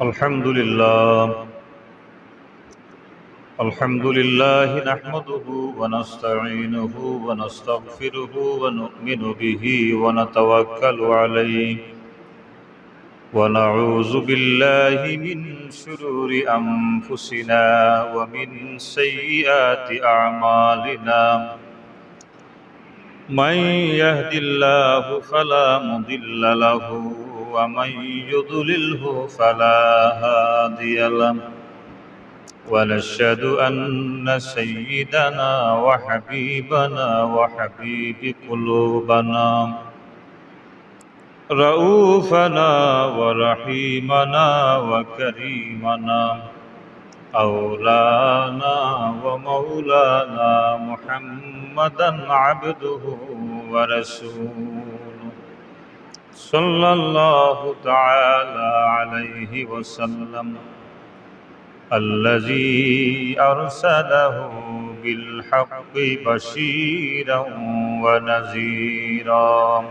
الحمد لله نحمده ونستعينه ونستغفره ونؤمن به ونتوكل عليه ونعوذ بالله من شرور أنفسنا ومن سيئات أعمالنا من يهد الله فلا مضل له ومن يضلله فلا هادي له ونشهد أن سيدنا وحبيبنا وحبيب قلوبنا رؤوفنا ورحيمنا وكريمنا أولانا ومولانا محمدا عبده ورسوله صلى الله تعالى عليه وسلم الذي أرسله بالحق بشيرا ونذيرا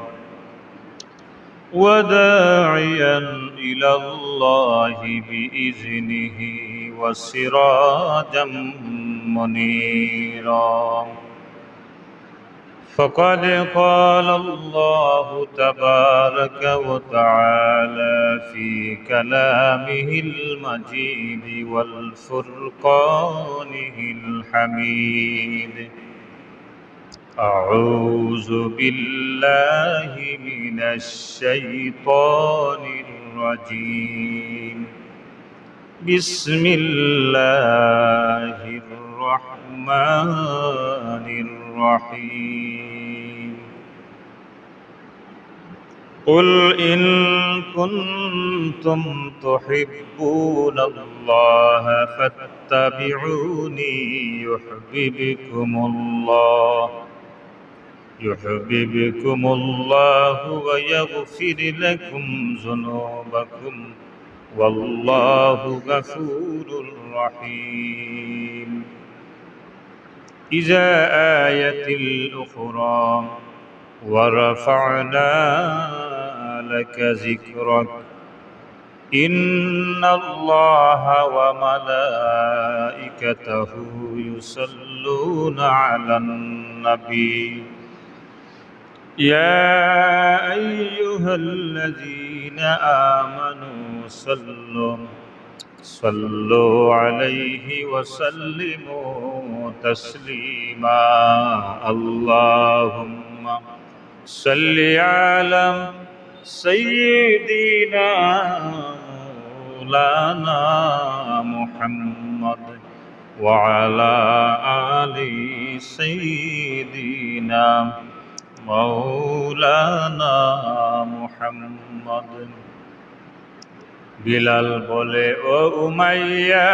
وداعيا إلى الله بإذنه وسراجا منيرا فقد قال الله تبارك وتعالى في كلامه المجيد والفرقانه الحميد أعوذ بالله من الشيطان الرجيم بسم الله الرحمن الرحيم قل إن كنتم تحبون الله فاتبعوني يحببكم الله ويغفر لكم ذنوبكم والله غفور رحيم إذا آية الأخرى ورفعنا لك ذكرك إن الله وملائكته يصلون على النبي يا أيها الذين آمنوا صلوا عليه وسلموا تسليما اللهم صل على سيدنا مولانا محمد وعلى آل سيدنا مولانا محمد বিলাল বলে ও উমাইয়া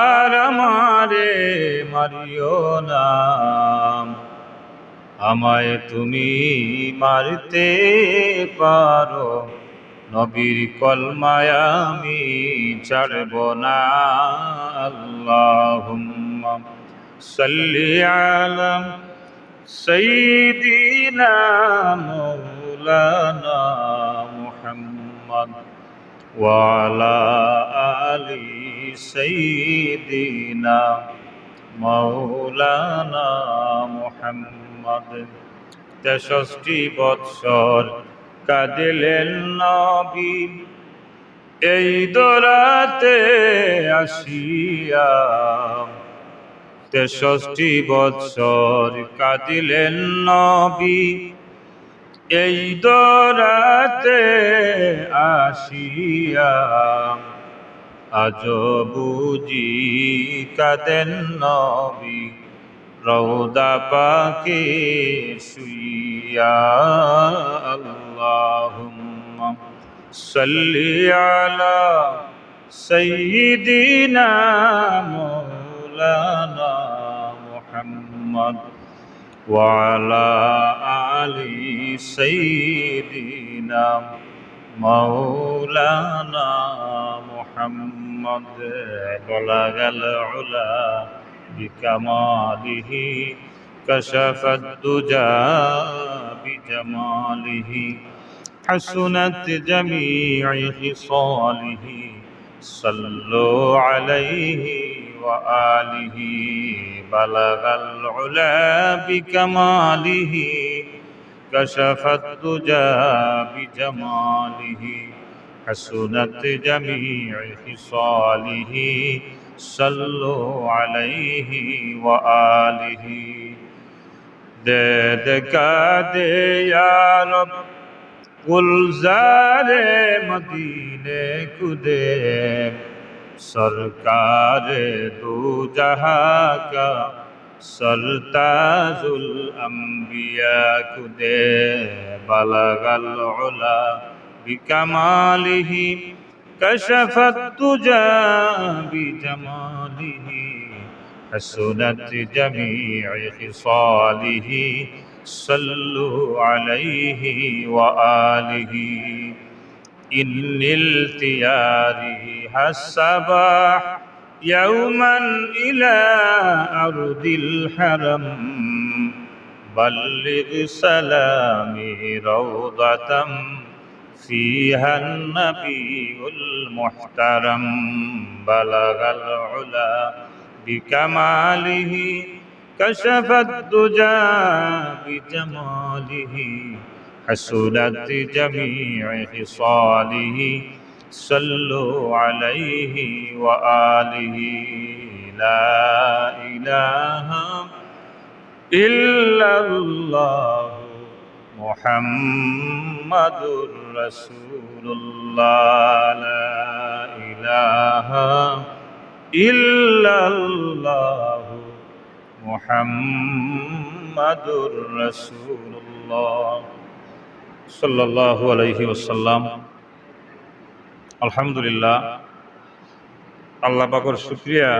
আর আমারে মারিও না আমায় তুমি মারতে পারো নবীর কলমায় আমি ছাড়ব না আল্লাহুম্মা সাল্লি আলা সাইয়্যিদিনা মাওলানা মুহাম্মদ ওয়া আলা আলি সাইয়্যিদিনা মাওলানা মুহাম্মদ 63 বৎসর কাঁদিলেন নবী এই দরাতে আসিয়া 63 বৎসর কাঁদিলেন নবী এই দরাতে আসিয়া আজ বুঝি কাঁদেন নবী রওদা পাকে শুইয়া আল্লাহুম্মা সাল্লি আলা সাইয়্যিদিনা মাওলানা মুহাম্মদ ওয়া আলা আলি সাইয়্যিদিনা মাওলানা মুহাম্মদ বালাগাল উলা بكماله كشف الدجى بجماله حسنت جميع خصاله صلوا عليه وآله بلغ العلا بكماله كشف الدجى بجماله حسنت جميع خصاله صلوا عليه وآله دے دکا دے یا رب گلزار مدینے کو دے سرکار دو جہاں کا سرتاج الانبیاء کو دے بلغ العلا بکمالہ کشف الدجى بجماله حسنت جميع خصاله صلوا عليه وآله إن التياره الصباح يوما إلى أرض الحرم بلغ سلامي روضة فيها النبي المحترم بلغ العلا بكماله كشف الدجى بجماله حسنت جميع خصاله صلوا عليه وآله لا إله إلا الله محمد رسول الله لا إله إلا الله محمد رسول الله صلى الله عليه وسلم আলহামদুলিল্লাহ আল্লাহ পাকের শুকরিয়া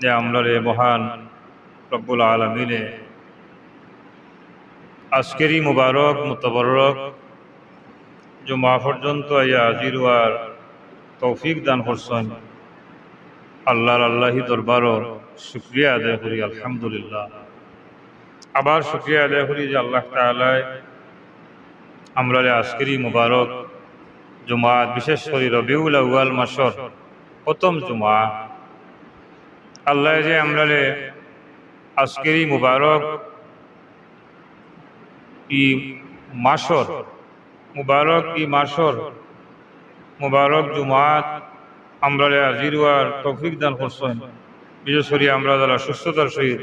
যে আমরা রে মহান রব্বুল আলামিনে আজকেরই মুবারক মুতাবারক জুমা পর্যন্ত আইয়া হাজির হওয়ার তৌফিক দান করছেন আল্লাহি দরবারও শুকরিয়া আদায় করি আলহামদুলিল্লাহ। আবার শুকরিয়া আদায় করি যে আল্লাহ তাআলা আমরা আজকেরই মুবারক জুমা, বিশেষ করে রবিউল আউয়াল মাসের প্রথম জুমা, আল্লাহ যে আমরা আজকেরই মুবারক ই মাসর মুবারক জুমাত আমরা হাজির হওয়ার তৌফিক দান করছেন। বিশেষ করে আমরা যারা সুস্থতার সহিত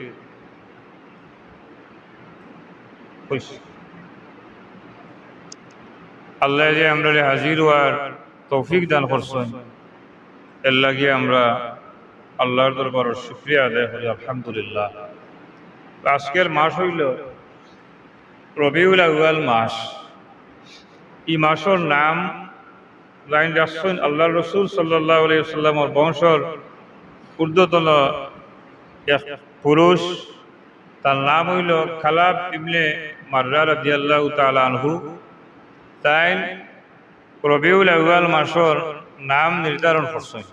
আল্লাহ যে আমরা হাজির হওয়ার তৌফিক দান করছেন, এর লাগিয়ে আমরা আল্লাহর দরবারের শুকরিয়া আদায় করি আলহামদুলিল্লাহ। আজকের মাস হইল রবিউল আউয়াল মাস। এই মাসের নাম লাইন রাখছেন আল্লাহ রসুল সাল্লাল্লাহু আলাইহি ওয়াসাল্লামের বংশর ঊর্ধ্বতন এক পুরুষ, তার নাম হইল খালাব ইবনে মাররা রাদিয়াল্লাহু তাআলা আনহু। তাই রবিউল আউয়াল মাসের নাম নির্ধারণ করছেন।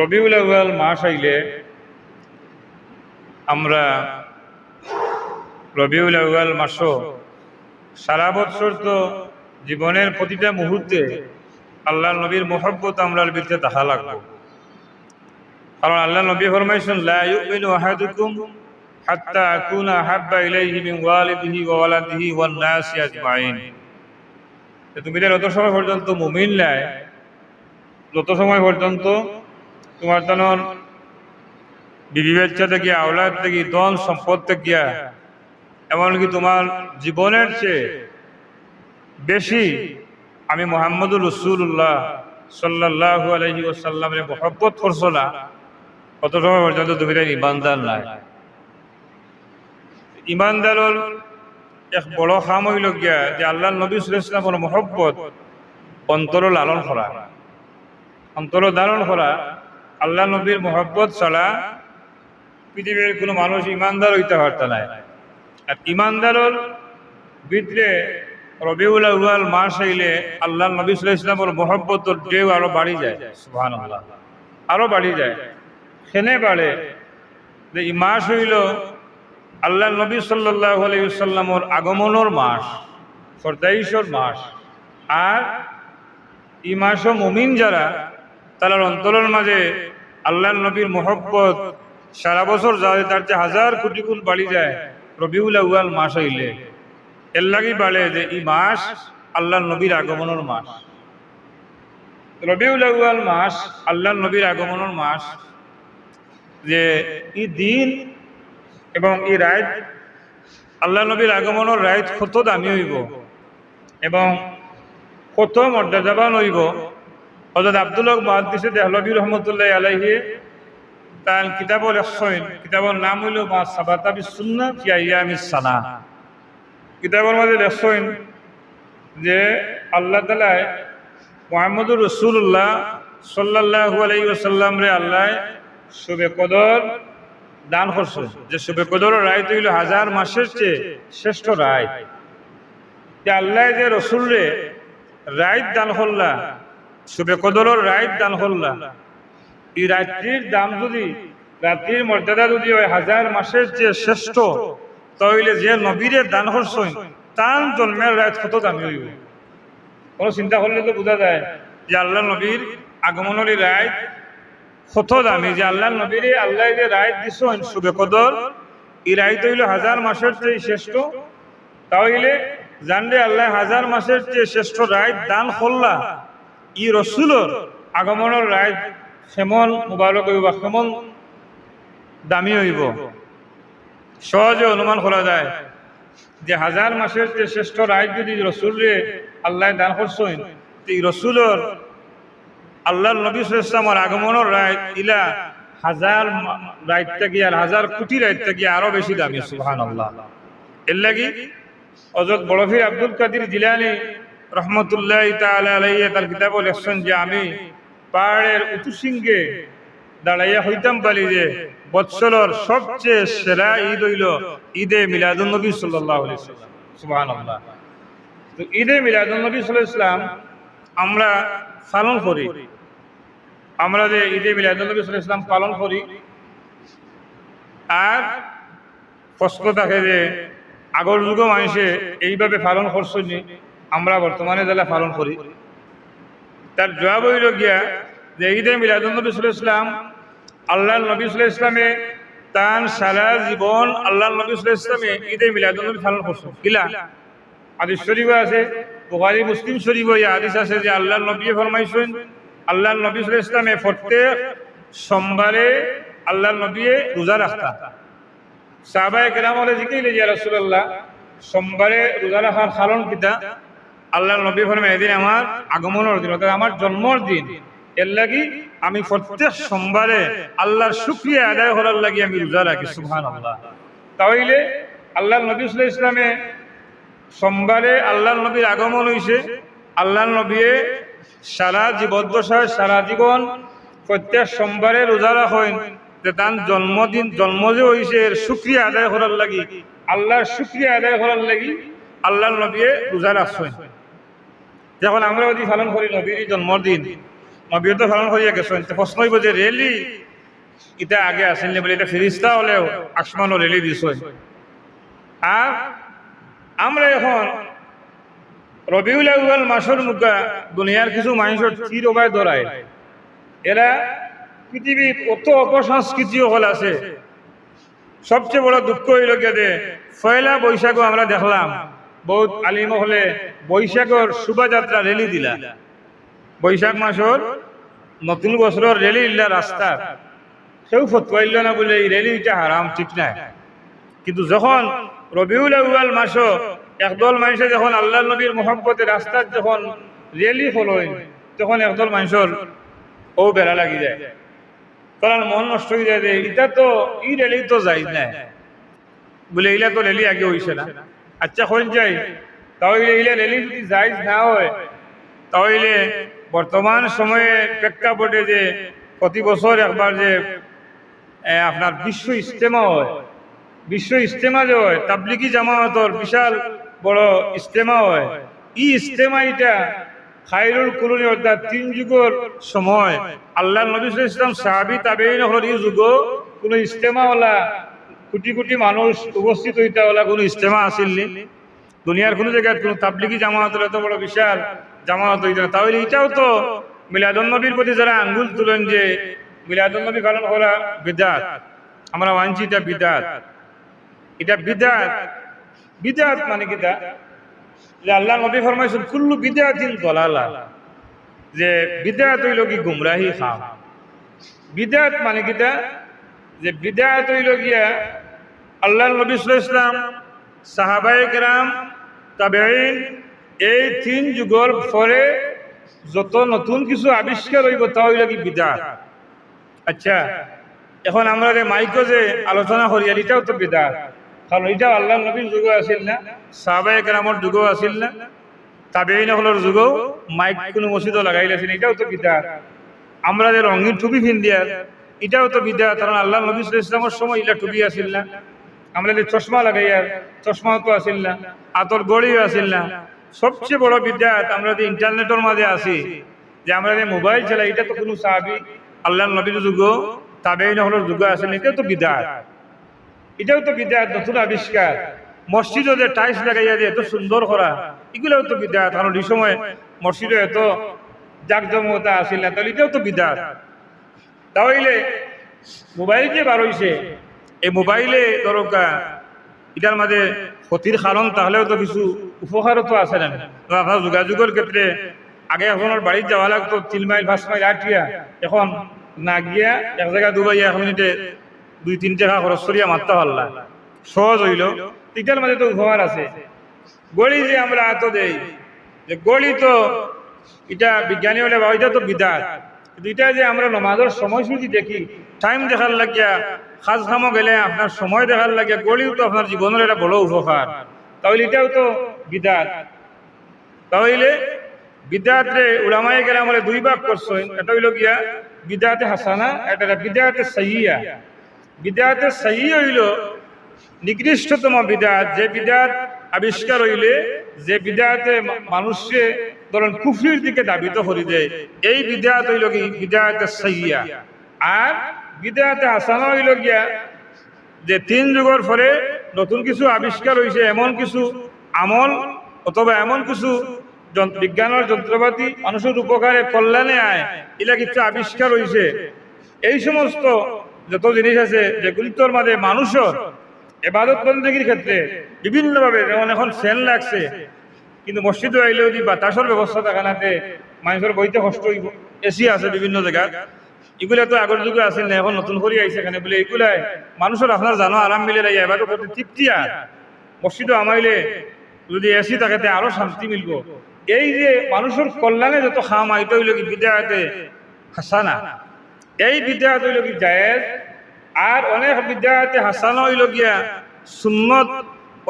রবিউল আউয়াল মাস আইলে আমরা রবিউল আউয়াল মাসও সারা বছর তো জীবনের প্রতিটা মুহূর্তে আল্লাহ নবীর মোহব্বত আমরা ভিতরে দেখা লাগবে। কারণ আল্লাহ নবী ফরমাইছেন লা ইউমিনু আহাদুকুম হাত্তা আকুনা আহাব্বা ইলাইহি মিন ওয়ালিদিহি ওয়া ওয়ালাদিহি ওয়ান নাসি আজমাইন। তুমি যত সময় পর্যন্ত মুমিন নাই, যত সময় পর্যন্ত তোমার তখন বিবি বাচ্চা থেকে, আওলাদ থেকে, ধন সম্পদ থেকে, এমনকি তোমার জীবনের চেয়ে বেশি আমি মুহাম্মদুর রাসূলুল্লাহ সাল্লাল্লাহু আলাইহি ওয়াসাল্লামের মহব্বত করছো না, কত সময় পর্যন্ত তুমি ইমানদার নাই। ইমানদারের এক বড় কাম হইল গিয়া যে আল্লাহ নবী সাল্লাল্লাহু আলাইহি ওয়াসাল্লামের মহব্বত অন্তর লালন করা, অন্তর ধারণ করা। আল্লাহ নবীর মহব্বত ছাড়া পৃথিবীর কোনো মানুষ ইমানদার হইতে পারত না। আর ইমানদারের ভিতরে রবিউল আউয়াল মাস আইলে আল্লাহ নবী সাল্লাল্লাহু আলাইহি ওয়াসাল্লামের মহব্বতের ঢেউ আরো বাড়ি যায়, সুবহানাল্লাহ, আরো বাড়ি যায়। সেনে বাড়ে যে এই মাস হইল আল্লাহ নবী সাল্লাল্লাহু আলাইহি ওয়াসাল্লামর আগমনের মাস, ফরদাইশর মাস। আর এই মাসও মুমিন যারা, তার অন্তরের মাঝে আল্লাহ নবীর মহব্বত সারা বছর যায়, তার যে হাজার কোটি গুণ বাড়ি যায় রবিউল আউয়াল মাস হইলে। এর লাগি বাড়ে যে এই মাস আল্লাহ নবীর আগমনের মাস। রবিউল আউয়াল মাস আল্লাহ নবীর আগমনের মাস। যে এই দিন এবং এই রাত, আল্লাহ নবীর আগমনের রাত কত দামি হইব এবং কত মর্যাদাবান হইব। হযরত আব্দুল্লাহ মুহাদ্দিস দেহলভী রহমতুল্লাহ আলাইহি তার কিতাব লেখছেন, কিতাবের নাম হইল মা সাবাতা বিসুন্নাহ ফি আইয়ামিস সানা। কিতাবের মধ্যে লেখছেন যে আল্লাহ তাআলা মুহাম্মদুর রাসূলুল্লাহ সাল্লাল্লাহু আলাইহি ওয়াসাল্লাম রে আল্লাহ শুবে কদর দান করছেন। যে শুবে কদরের রাত হইল হাজার মাসের চেয়ে শ্রেষ্ঠ রাত। যে আল্লাহ যে রসুল রে রাত দান করলা, শুবে কদরের রাত দান করলা, এই রাত্রির দাম যদি, রাত্রির মর্যাদা যদি হয় হাজার মাসের চেয়ে শ্রেষ্ঠ, তাহলে যে নবীরে দান করছেন তার জন্মের রাত কত দামি হইব। কোনো চিন্তা করলে তো বোঝা যায় যে আল্লাহ নবীর আগমনের রাত কত দামি। যে আল্লাহ নবীরে আল্লাহ যে রাত দিছেন শুবে কদর, এই রাত হইল হাজার মাসের চেয়ে শ্রেষ্ঠ। তাহলে জানলে আল্লাহ হাজার মাসের চেয়ে শ্রেষ্ঠ রাত দান করলা, ই রসুলর আগমনের রাত কেমন মুবারক হইব, কেমন দামি হইব। সহজে অনুমান করা যায় যে হাজার মাসের চেয়ে শ্রেষ্ঠ রাত যদি রসুলরে আল্লাহ দান করছেন, এই রসুলর আল্লাহ নবী সাল্লাল্লাহু আলাইহি ওয়াসাল্লামের আগমনের রাত ইলা হাজার রাত থেকে আর হাজার কোটি রাত থেকে আরো বেশি দামি। সুবহানাল্লাহ। এর লাগি হযরত বড়পীর আব্দুল কাদের জিলানী রহমতুল্লাহি তাআলা আলাইহি তার কিতাবে লেখছেন যে আমি পাহাড়ের উঁচু শৃঙ্গে দাঁড়াইয়া হইতাম পারি যে বৎসরের সবচেয়ে সেরা ঈদ হইল ঈদে মিলাদুন নবী সাল্লাল্লাহু আলাইহি ওয়াসাল্লাম। সুবহানাল্লাহ। তো ঈদে মিলাদুন নবী সাল্লাল্লাহু আলাইহি ওয়াসাল্লাম আমরা পালন করি। আমরা যে ঈদে মিলাদুন নবী সাল্লাল্লাহু আলাইহি ওয়াসাল্লাম পালন করি, আর প্রশ্ন থাকে যে আগর যুগ মানুষে এইভাবে পালন করছেন, আমরা বর্তমানে যারা পালন করি, তার জবাব হইল গিয়া যে ঈদে মিলাদুন নবী সাল্লাল্লাহু আলাইহি ওয়াসাল্লাম আল্লাহ নবী সাল্লাল্লাহু আলাইহি ওয়াসাল্লামে তার সারা জীবন আল্লাহ নবী সাল্লাল্লাহু আলাইহি ওয়াসাল্লামে ঈদে মিলাদুন নবী পালন করছেন। কিলা হাদিস শরীফে আছে, বুখারী মুসলিম শরীফে এই হাদিস আছে যে আল্লাহ নবী ফরমাইছেন, আল্লাহ নবী সাল্লাল্লাহু আলাইহি ওয়াসাল্লামে প্রত্যেক সোমবারে আল্লাহ নবী রোজা রাখতা। সাহাবায়ে কেরাম বলে জিজ্ঞাসা ইয়া রাসূলুল্লাহ, সোমবারে রোজা রাখার কারণ কিটা? আল্লাহ নবী ফরমায় এদিন আমার আগমনের দিন, অর্থাৎ আমার জন্মের দিন, এর লাগি আমি প্রত্যেক সোমবারে আল্লাহর শুকরিয়া আদায় করার লাগি আমি রোজা রাখি। সুবহানাল্লাহ। তাহলে আল্লাহ নবী সাল্লাল্লাহু আলাইহি ওয়াসাল্লামে সোমবারে আল্লাহ নবীর আগমন হইছে। আল্লাহ নবী সারা জীবদ্দশায় সারা জীবন প্রত্যেক সোমবারে রোজা রাখেন, যে তার জন্মদিন জন্ম যে হইছে এর শুকরিয়া আদায় করার লাগি, আল্লাহর শুকরিয়া আদায় করার লাগি আল্লাহ নবী রোজা রাখছেন। যখন আমরা যদি পালন করি নবীর জন্মদিন, নবীও তো পালন করিয়া গেছেন, প্রশ্ন হইব যে রেলি এটা আগে আসেননি বলে, এটা ফেরিস্তা হলেও আসমানও রেলি দিছেন। আর আমরা এখন রবিউল আউয়াল মাসের মুখা দুনিয়ার কিছু মানুষের চির ওবায় ধরায়, এরা পৃথিবীর অত অপসংস্কৃতি হল আছে। সবচেয়ে বড় দুঃখ হইল গিয়ে পয়লা বৈশাখও আমরা দেখলাম বহুত আলিম হলে বৈশাখর শোভাযাত্রা রেলি দিলা, বৈশাখ মাসের নতুন বছরের রেলি ইল্লা রাস্তা কেউ ফতোয়াইল না বলে এই রেলিটা হারাম, ঠিক নাই। কিন্তু যখন রবিউল আউয়াল মাসও একদল মানুষে যখন আল্লাহ নবীর মহব্বতে রাস্তার যখন রেলি হলই, তখন একদল মানুষের ও বেড়া লাগি যায়, কারণ মন নষ্ট হয়ে যায় যে এটা তো ই রেলি তো যাই না বলে, এইলা তো রেলি আগে হইছে না। আচ্ছা হয়ে যায়, তাহলে এইলা রেলি যদি জায়জ না হয়, তাহলে বর্তমান সময়ে প্রেক্ষাপটে যে প্রতি বছর একবার যে আপনার বিশ্ব ইজতেমা হয়, বিশ্ব ইজতেমা যে হয়, তাবলিগি জামায়াতর বিশাল বড় ইজতেমা হয়, এই ইজতেমা এটা খায়রুল কুরুনি অর্থাৎ 3 যুগের সময় আল্লাহ নবী সাল্লাল্লাহু আলাইহি ওয়াসাল্লাম সাহাবী তাবেঈন হল এই যুগ কোনো ইজতেমা ওলা কোটি কোটি মানুষ উপস্থিত হইতে হলে কোনো ইজতেমা আসিল নি, দুনিয়ার কোনো জায়গায় কোনো তাবলিগি জামায়াতের এত বড় বিশাল জামায়াত হইতে না। তাহলে এটাও তো মিলাদুন্নবীর প্রতি যারা আঙ্গুল তুলেন যে মিলাদুন্নবী পালন করা বিদআত, আমরা মানছি এটা বিদআত। এটা বিদআত, বিদআত মানে কিটা, যে আল্লাহ নবী ফরমাইছেন কুল্লু বিদআতিন দালালা, যে বিদআত হইল কি গুমরাহি খাম। বিদআত মানে কিটা, যে বিদআত হইল গিয়া আল্লাহ নবী সাল্লাল্লাহু আলাইহি ওয়াসাল্লাম, সাহাবায়ে কেরাম, তাবেঈন, এই তিন যুগের পরে যত নতুন কিছু আবিষ্কার হইব তা হইল কি বিদআত। আচ্ছা, এখন আমরা যে মাইকে যে আলোচনা করি এটাও তো বিদআত, কারণ এটাও আল্লাহ নবীর যুগও আসিল না, সাহাবায়ে কেরামের যুগও আসিল না, তাবেঈন হলের যুগও মাইক কোনো মসজিদও লাগাইলেছেন, এটাও তো বিদআত। আমরা যে রঙিন টুপি পিন্দিয়ার এটাও তো বিদআত, কারণ আল্লাহ নবী সাল্লাল্লাহু আলাইহি ওয়াসাল্লামের সময় এটা টুপি আসিল না। আমরা যে চশমা লাগাইয়ার চশমাও তো আসিল না, আতর গড়িও আসিল না। সবচেয়ে বড় বিদআত আমরা যে ইন্টারনেটের মাঝে আছি, যে আমরা যে মোবাইল চালাই, এটা তো কোনো সাহাবী আল্লাহ নবীর যুগও তাবেঈন হলের যুগও আসেন, এটাও তো বিদআত। এটাও তো বিদআত, নতুন আবিষ্কার। মসজিদে যে টাইলস লাগাইয়া যে এত সুন্দর করা, এগুলোও তো বিদআত, কারণ এই সময় মসজিদে এত জাকজমকতা আসিল না, তাহলে এটাও তো বিদআত। তাহলে মোবাইল যে বার হইছে, এই মোবাইলে দরকার এটার মাঝে ক্ষতির কারণ তাহলেও তো কিছু উপকারও তো আছে না। আপনার যোগাযোগের ক্ষেত্রে আগে এখন বাড়িতে যাওয়া লাগতো 3 মাইল 5 মাইল আটিয়া, এখন না গিয়া এক জায়গায় দুবাইয়া 1 মিনিটে 2-3 টাকা খরচ করিয়া মারতে পারলা, সহজ হইল। এটার মাঝে তো উপকার আছে। গড়ি যে আমরা এত দেই, যে গড়ি তো এটা বিজ্ঞানী হলে বা এটা তো বিদআত। কিন্তু এটা যে আমরা নামাজের সময়সূচি দেখি, টাইম দেখার লাগিয়া, কাজ কামও গেলে আপনার সময় দেখার লাগিয়া, গড়িও তো আপনার জীবনের একটা বড় উপকার, তাহলে এটাও তো বিদআত। তাহলে বিদআতে উলামায়ে কেরাম বলে 2 ভাগ করছেন, এটা হইল গিয়া বিদআতে হাসানা, এটা বিদআতে সাইয়্যিয়া। বিদআতে সাইয়্যিয়া হইল নিকৃষ্টতম বিদআত, যে বিদআত আবিষ্কার হইলে যে বিদআতে মানুষকে ধরেন কুফরির দিকে দাবিত করে দেয়, এই বিদআত হইল কি বিদআতে সাইয়্যিয়া। আর বিদআতে হাসানা হইল গিয়া যে 3 যুগের পরে নতুন কিছু আবিষ্কার হয়েছে, এমন কিছু আমল অথবা এমন কিছু বিজ্ঞানের যন্ত্রপাতি মানুষের উপকারে কল্যাণে আয়, এগুলা কিছু আবিষ্কার হয়েছে। এই সমস্ত যত জিনিস আছে যেগুলির মাঝে মানুষের ইবাদত বন্দেগীর ক্ষেত্রে বিভিন্নভাবে, যেমন এখন ফ্যান লাগছে, কিন্তু মসজিদে আইলেও যদি বাতাসের ব্যবস্থা থাকে নাতে মানুষের বইতে কষ্ট হইব। এসি আছে বিভিন্ন জায়গা, এগুলা তো আগের যুগে আসেন না, এখন নতুন করে আইছে এখানে বলে এগুলাই মানুষের আপনার জানো আরাম মিলে রাই এবারও করতে তৃপ্তিয়া। মসজিদে আমাইলে যদি এসি থাকে আরো শান্তি মিলব। এই যে মানুষের কল্যাণে যত খাম আইতে হইল কি বিদআতে হাসানা, এই বিদআত হইল কি জায়েজ। আর অনেক বিদআতে হাসানা হইল গিয়া সুন্নত,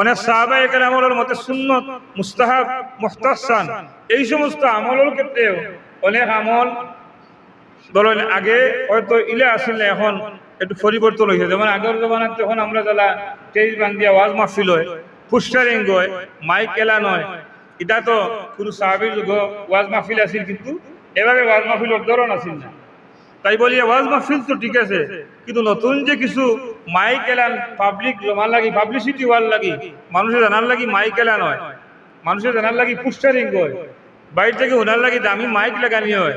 অনেক সাহাবায়ে কেরামের মতে সুন্নত, মুস্তাহাব, মুহতাসান, এই সমস্ত আমলের ক্ষেত্রে অনেক আমল ধরেন আগে হয়তো ইলে আসিল না, এখন একটু পরিবর্তন হয়েছে। যেমন আগের জমানায় তখন আমরা যারা স্টেজ বান্ধিয়া ওয়াজ মাহফিল হয়, পোস্টারিং হয়, মাইক এলান হয়, এটা তো কোনো সাহাবীর যুগ ওয়াজ মাহফিল আসিল, কিন্তু এভাবে ওয়াজ মাহফিলের ধরন আসিল না। তাই বলি ওয়াজ মাহফিল তো ঠিক আছে, কিন্তু নতুন যে কিছু মাইক এলান পাবলিক জমার লাগি, পাবলিসিটি হওয়ার লাগি, মানুষের জানার লাগি মাইক এলান হয়, মানুষের জানার লাগি পোস্টারিং হয়, বাইরে থেকে ওনার লাগি দামি মাইক লাগানি হয়,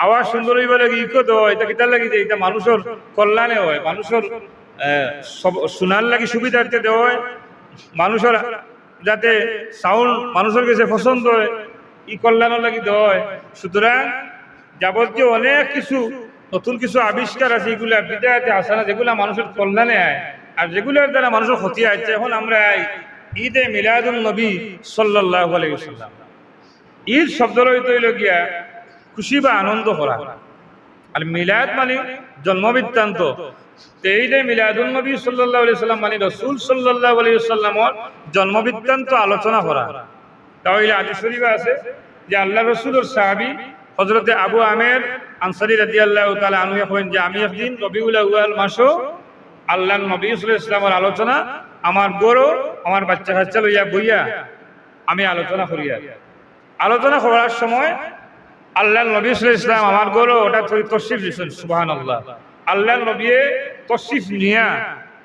আওয়াজ সুন্দর হইব লাগে ইকো দেওয়া হয়, এটা কিতার লাগি যে এটা মানুষের কল্যাণে হয়, মানুষের শোনার লাগি সুবিধার্থে দেওয়া হয়, মানুষের যাতে সাউন্ড মানুষের কাছে পছন্দ হয়, ই কল্যাণের লাগি দেওয়া হয়। সুতরাং যাবতীয় অনেক কিছু নতুন কিছু আবিষ্কার আছে, এগুলা বিদআতে হাসানা, যেগুলা মানুষের কল্যাণে আয় আর যেগুলোর দ্বারা মানুষের ক্ষতি আছে। এখন আমরা ঈদে মিলাদুন নবী সাল্লাল্লাহু আলাইহি ওয়াসাল্লাম, ঈদ শব্দের অর্থ হইল গিয়া খুশি বা আনন্দ করা, আর মিলাদ মানে জন্মবৃত্তান্ত। এই যে মিলাদুন নবী সাল্লাল্লাহু আলাইহি ওয়াসাল্লাম মানে রাসূল সাল্লাল্লাহু আলাইহি ওয়াসাল্লামের জন্মবৃত্তান্ত আলোচনা করা। তাহলে হাদিস শরীফে আছে যে আল্লাহ রাসূলের সাহাবী হযরতে আবু আমের আনসারী রাদিয়াল্লাহু তাআলা আনহু কইন যে আমি একদিন রবিউল আউয়াল মাসে আল্লাহর নবী সাল্লাল্লাহু আলাইহি ওয়াসাল্লামের আলোচনা আমার গরো আমার বাচ্চা কাচ্চা লইয়া বইয়া আমি আলোচনা করিয়া, আলোচনা করার সময় আল্লাহর নবী সাল্লাল্লাহু আলাইহি ওয়াসাল্লাম আমার গরো ওটা তশরিফ দিয়েছেন। সুবহানাল্লাহ, আল্লাহর নবী তশরিফ নিয়া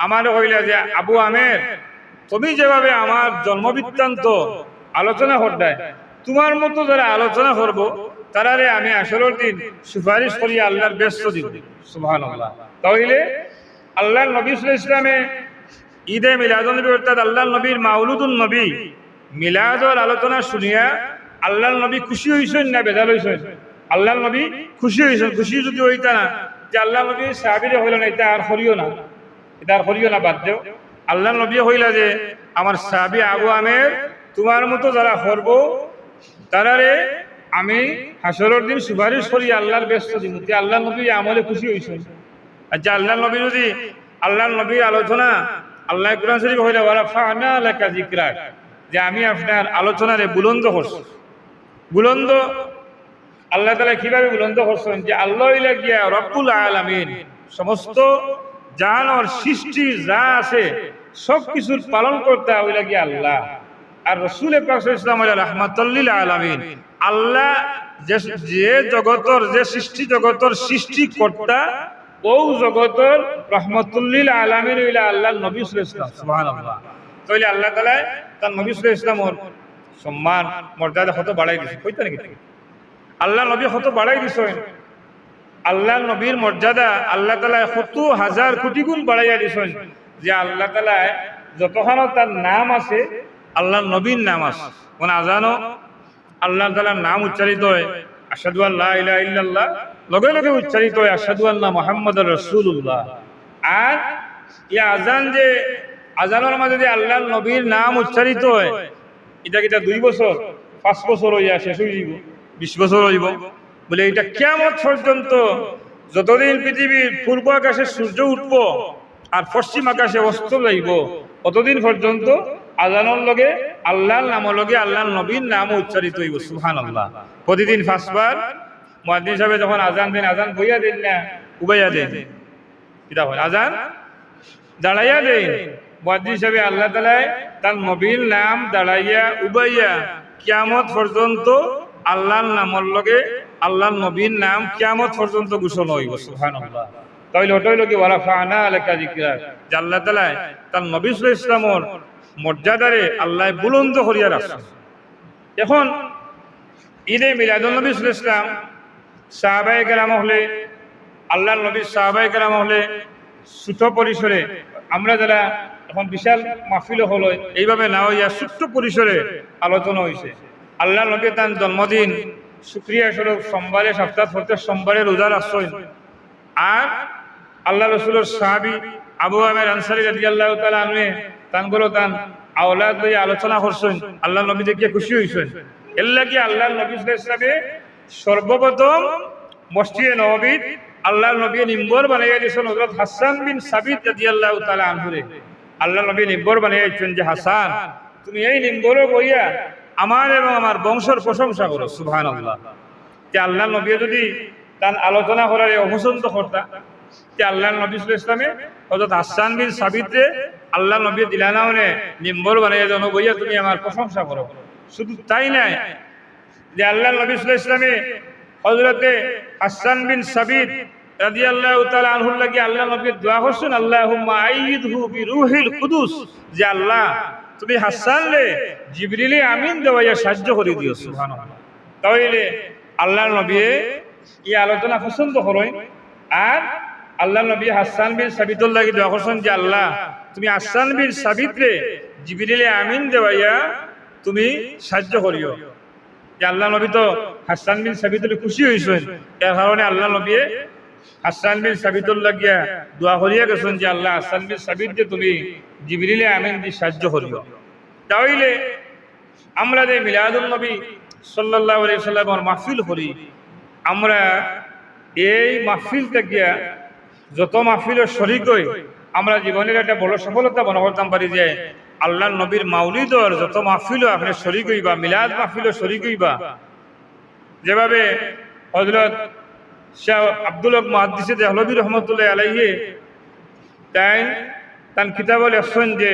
আমার হইলা যে আবু আমের তুমি যেভাবে আমার জন্মবৃত্তান্ত আলোচনা করদায় তোমার মতো যারা আলোচনা করব তারারে আমি আসরের দিন সুপারিশ করি আল্লাহর ব্যস্ত দিব সুবহানাল্লাহ। তাহলে আল্লাহর নবী সাল্লাল্লাহু আলাইহি ওয়াসাল্লামে ঈদে মিলাদুন নবী অর্থাৎ আল্লাহর নবীর মাউলুদুন নবী মিলাদর আলোচনা শুনিয়া আল্লাহর নবী খুশি হইছেন না বেজাল হইছেন? আল্লাহর নবী খুশি হইছেন। খুশি যদি হইতা না যে আল্লাহর নবী সাহাবীরে হইল না এটা আর করিও না, এটা আর করিও না, বাদ দেও। আল্লাহর নবী হইলা যে আমার সাহাবী আবু আমের তোমার মতো যারা করব তারারে আমি হাসরের দিন সুপারিশ করি আল্লাহর ব্যস্ত দিন। আল্লাহর নবী আমলে খুশি হইছেন। আচ্ছা আল্লাহর নবী যদি আল্লাহর নবীর আলোচনা আল্লাহ কুরআন শরীফ হইলা ওয়ারাফা'না লাকা যিকরাক যে আমি আপনার আলোচনারে বুলন্দ করছি। বুলন্দ আল্লাহ তাআলা কিভাবে বুলন্দ করছেন? যে আল্লাহ হইলা গিয়া রব্বুল আলামিন, সমস্ত জাহানের সৃষ্টি যা আছে সব কিছুর পালন করতে হইলা গিয়া আল্লাহ। আর রাসূল পাক সাল্লাল্লাহু আলাইহি ওয়াসাল্লাম হইলা রাহমাতুল লিল আলামিন। আল্লাহ যে জগতের যে সৃষ্টি জগতের সৃষ্টিকর্তা ও জগতের রহমাতুল লিল আলামিন হইলা আল্লাহর নবী সাল্লাল্লাহু আলাইহি ওয়াসাল্লাম সুবহানাল্লাহ। তাহলে আল্লাহ তাআলা তার নবী সাল্লাল্লাহু আলাইহি ওয়াসাল্লামের সম্মান মর্যাদা কত বাড়াই দিয়েছে, কইতা নাকি? আল্লাহ নবী কত বাড়াই দিছেন। আল্লাহ নবীর মর্যাদা আল্লাহ তাআলা কত হাজার কোটি গুণ বাড়াইয়া দিছেন যে আল্লাহ তাআলা যতখানো তার নাম আছে আল্লাহর নবীর নাম আছে। কোন আজানও আল্লাহ তাআলার নাম উচ্চারিত হয় আশহাদু আল্লা ইলাহা ইল্লাল্লাহ, লগে লগে উচ্চারিত হয় আশহাদু আন্না মুহাম্মাদুর রাসূলুল্লাহ। আর এই আজান যে আজানের মাঝে যে আল্লাহর নবীর নাম উচ্চারিত হয় এটা কিটা 2 বছর 5 বছর হইয়া শেষ হয়ে যাব, 20 বছর হইব বলে এটা কিয়ামত পর্যন্ত যতদিন পৃথিবীর পূর্ব আকাশে সূর্য উঠবো আর পশ্চিম আকাশে অস্ত যাইব ততদিন পর্যন্ত আজানের লগে আল্লাহর নামের লগে আল্লাহর নবীর নাম উচ্চারিত হইব সুবহানাল্লাহ। প্রতিদিন 5 বার মুয়াজ্জিন সাহেব যখন আজান দেন, আজান বইয়া দেন না উবাইয়া দেন, কিটা হয় আজান দাঁড়াইয়া দেন। মুয়াজ্জিন সাহেব আল্লাহ তাআলা তার নবীর নাম দাঁড়াইয়া উবাইয়া কিয়ামত পর্যন্ত আল্লাহর নামের লগে আল্লাহর নবীর নাম কিয়ামত পর্যন্ত ঘোষণা হইব সুবহানাল্লাহ। তাইলে ওটাই লগে ওয়ারাফা'না লাকা যিকরাক যে আল্লাহ তাআলা তার নবী সাল্লাল্লাহু আলাইহি ওয়াসাল্লামের মর্যাদারে আল্লাহ বুলন্দ করিয়া রাখছেন। এখন ঈদে মিলাদুন নবী সাল্লাল্লাহু আলাইহি ওয়াসাল্লাম সাহাবায়ে কেরাম হলে আল্লাহর নবীর সাহাবায়ে কেরাম হলে ছোট পরিসরে, আমরা যারা এখন বিশাল মাহফিল হলো এইভাবে না হইয়া ছোট্ট পরিসরে আলোচনা হয়েছে। আল্লাহর নবী তার জন্মদিন শুকরিয়া স্বরূপ সোমবারে সপ্তাহ প্রত্যেক সোমবারে রোজা রাখছেন। আর আল্লাহ রাসূলের সাহাবী আবু আমের আনসারী রাদিয়াল্লাহু তাআলা আনহু তানগুলো তান আওলাদ লইয়া আলোচনা করছেন। আল্লাহ নবী দেখে খুশি হইছেন। এর লাগি আল্লাহর নবী সাল্লাল্লাহু আলাইহি ওয়াসাল্লাম সর্বপ্রথম মসজিদে নববীত আল্লাহর নবী মিম্বর বানাইয়া দিয়েছেন হযরত হাসান বিন সাবিত রাদিয়াল্লাহু তাআলা আনহুরে। আল্লাহর নবী মিম্বর বানাইয়া দিয়েছেন যে হাসান তুমি এই মিম্বরে বইয়া আমার এবং আমার বংশের প্রশংসা করো সুবহানাল্লাহ। যে আল্লাহর নবী যদি তার আলোচনা করার অপছন্দ করতা যে আল্লাহর নবী সাল্লাল্লাহু আলাইহি ওয়াসাল্লাম হযরত হাসান বিন সাবিতরে আল্লাহর নবী দিলানাওনে মিম্বর বানাইয়া দেন বইয়া তুমি আমার প্রশংসা করো। শুধু তাই নাই যে আল্লাহর নবী সাল্লাল্লাহু আলাইহি ওয়াসাল্লাম হযরতে হাসান বিন সাবিত রাদিয়াল্লাহু তাআলা আনহুর লাগি আল্লাহর নবী দোয়া করছেন আল্লাহুম্মা আইয়িদহু বিরূহিল কুদুস যে আল্লাহ তুমি হাসানরে জিবরিলে আমিন দেওয়া সাহায্য করে দিও সুবহানাল্লাহ। তাহলে আল্লাহর নবী এই আলোচনা পছন্দ করেন। আর আল্লাহর নবী হাসান বিন সাবিতুল লাগি দোয়া করছেন যে আল্লাহ তুমি হাসান বিন সাবিতরে জিবরিলে আমিন দেওয়া তুমি সাহায্য করিও। যে আল্লাহ নবী তো হাসান বিন সাবিতুল খুশি হইছেন, এর কারণে আল্লাহ নবী হাসান বিন সাবিতুল লাগিয়া দোয়া করিয়া গেছেন যে আল্লাহ হাসান বিন সাবিত যে তুমি জিবরিলে আমিন দিয়ে সাহায্য করিও। তাহলে আমরা যে মিলাদুন নবী সাল্লাল্লাহু আলাইহি ওয়াসাল্লামের মাহফিল করি, আমরা এই মাহফিল থেকে যত মাহফিলের শরীক হই আমরা জীবনের একটা বড় সফলতা মনে করতাম পারি যে আল্লাহর নবীর মাউলিদর যত মাহফিলও আপনি শরীক হইবা, মিলাদ মাহফিলও শরীক হইবা। যেভাবে হযরত শাহ আব্দুল হক মুহাদ্দিস দেহলভী রহমতুল্লাহ আলাইহি তার কিতাবে লেখছেন যে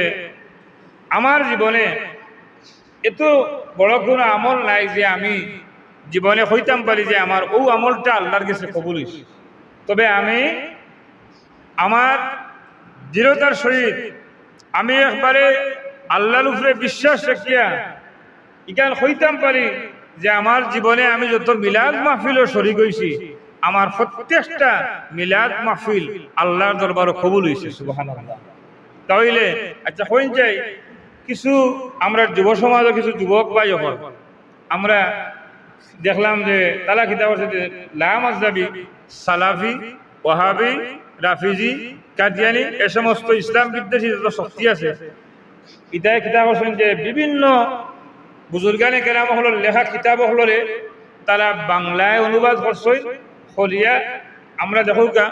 আমার জীবনে এত বড় কোনো আমল নাই যে আমি জীবনে হইতাম পারি যে আমার ও আমলটা আল্লাহর কাছে কবুল হইছে। তবে আমি আমার দৃঢ়তার সহিত আমি একবারে আল্লাহর উপরে বিশ্বাস রাখিয়া ইকান হইতাম পারি যে আমার জীবনে আমি যত মিলাদ মাহফিলও শরীক হইছি, আমার প্রত্যেকটা মিলাদ মাহফিল আল্লাহর দরবারে কবুল হইছে। সুবহানাল্লাহ। তাহলে আচ্ছা হইন যাই কিছু আমরা যুব সমাজও কিছু যুবক ভাই যখন আমরা দেখলাম যে তারা কিতাব আছে যে লা মাযহাবি, সালাফি, ওয়াহাবি, রাফিজি, কাদিয়ানি এ সমস্ত ইসলাম বিদ্বেষী যত শক্তি আছে, ইতায় কিতাব আছেন যে বিভিন্ন বুজুর্গানে কেরাম হলের লেখা কিতাব হলরে তারা বাংলায় অনুবাদ করছে হলিয়া। আমরা দেখুকা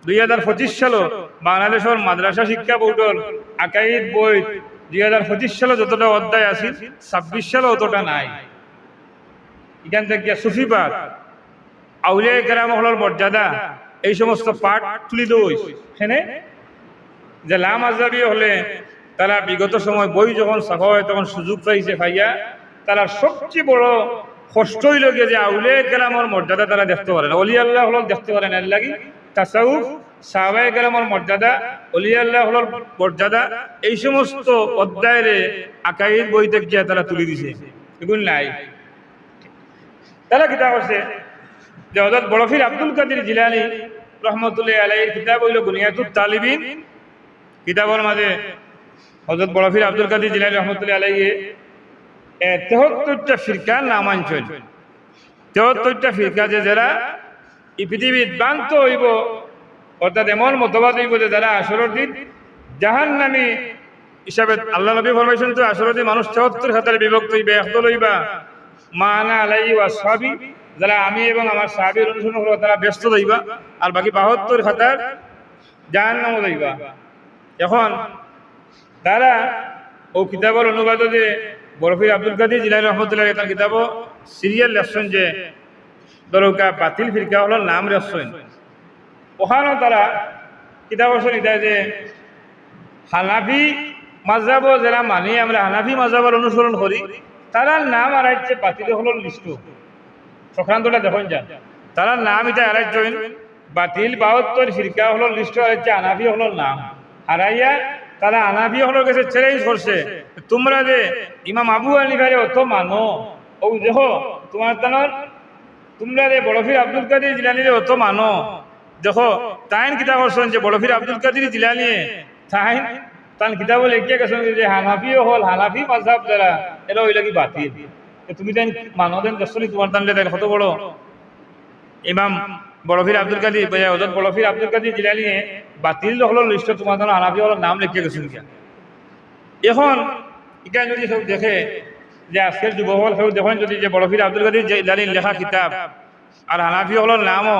2025 সালে বাংলাদেশের মাদ্রাসা শিক্ষা বোর্ডের আকাইদ বই 2025 সালে যতটা অধ্যায় আছে 26 সালে অতটা নাই। এখান থেকে সুফিবাদ, আউলিয়া কেরাম হলের মর্যাদা এই সমস্ত পাঠ তুলি দেওয়া হ্যাঁ যে লা মাযহাবী হলে তারা বিগত সময় বই যখন ছাপা হয় তখন সুযোগ পাইছে ভাইয়া তারা সবচেয়ে বড় কষ্ট হইল গিয়ে যে আউলিয়া কেরামের মর্যাদা তারা দেখতে পারে না, অলি আল্লাহ হল দেখতে পারে না। এর লাগি তাসাউফ, সাহাবায়ে কেরামের মর্যাদা, অলি আল্লাহ হল মর্যাদা এই সমস্ত অধ্যায়ের আকাইদ বইতে গিয়ে তারা তুলে দিছে, এগুলো নাই। তারা কিতাব আছে যে হযরত বড়ফির আব্দুল কাদের জিলানী রহমতুল্লাহ আলাইহির কিতাব হইল বুনিয়াতুত তালিবিন। কিতাবের মাঝে হযরত বড়ফির আব্দুল কাদের জিলানী রহমতুল্লাহ আলাইহি 73টা ফিরকার নাম আনছেন। 73টা ফিরকা যে যারা এই পৃথিবীর বান্ত হইব, অর্থাৎ এমন মতবাদ হইব যে যারা আসরের দিন জাহান্নামী হিসাবে আল্লাহ নবী ফরমাইছেন তো আসরের দিন মানুষ 74 খাতারে বিভক্ত হইবে। একদল হইবা মা আনা আলাইহি ওয়া আসহাবি, যারা আমি এবং আমার সাহাবীর অনুসরণ করব তারা ব্যস্ত হইবা, আর বাকি 72 খাতার জাহান্নামে হইবা। এখন তারা ও কিতাবের অনুবাদ যে বরফির আব্দুল কাদের জিলানী রহমতুল্লাহ তার কিতাব সিরিয়াল লেখছেন যে দরকা বাতিল ফিরকা হল নাম লেখছেন। ওখানেও তারা কিতাব দেয় যে হানাফি মাযহাব যারা মানি, আমরা হানাফি মাযহাবের অনুসরণ করি, তারা নাম আর হচ্ছে বাতিল হল লিস্ট সংক্রান্তটা দেখুন যান। তারা নাম এটা আড়াইশ বাতিল 72 ফিরকা হল লিস্ট আর হচ্ছে হানাফি হল নাম হারাইয়া তারা হানাফি হলের কাছে চ্যালেঞ্জ করছে, তোমরা যে ইমাম আবু হানিফারে অত মানো, ও দেখো তোমরা যে বড়ফির আব্দুল কাদের জিলানীরে অত মানো, দেখো তাইন কিতাব করছেন যে বড়ফির আব্দুল কাদের জিলানী তান কিতাব লিখিয়ে গেছেন যে হানাফিও হল হানাফি মাযহাব যারা এরা হইল কি বাতিল। তুমি তাই মানো দেন দেখলি তোমার তানলে দেখ কত বড় ইমাম বড়ফির আব্দুল কাদের হযরত বড়ফির আব্দুল কাদের জিলানী বাতিল হল লিস্ট তোমার জন্য হানাফি হল নাম লিখিয়ে গেছেন। এখন এখানে যদি সব দেখে যে আজকের যুবকল সেও দেখেন যদি যে বড়ফির আব্দুল কাদের জিলানীর লেখা কিতাব আর হানাফি হলের নামও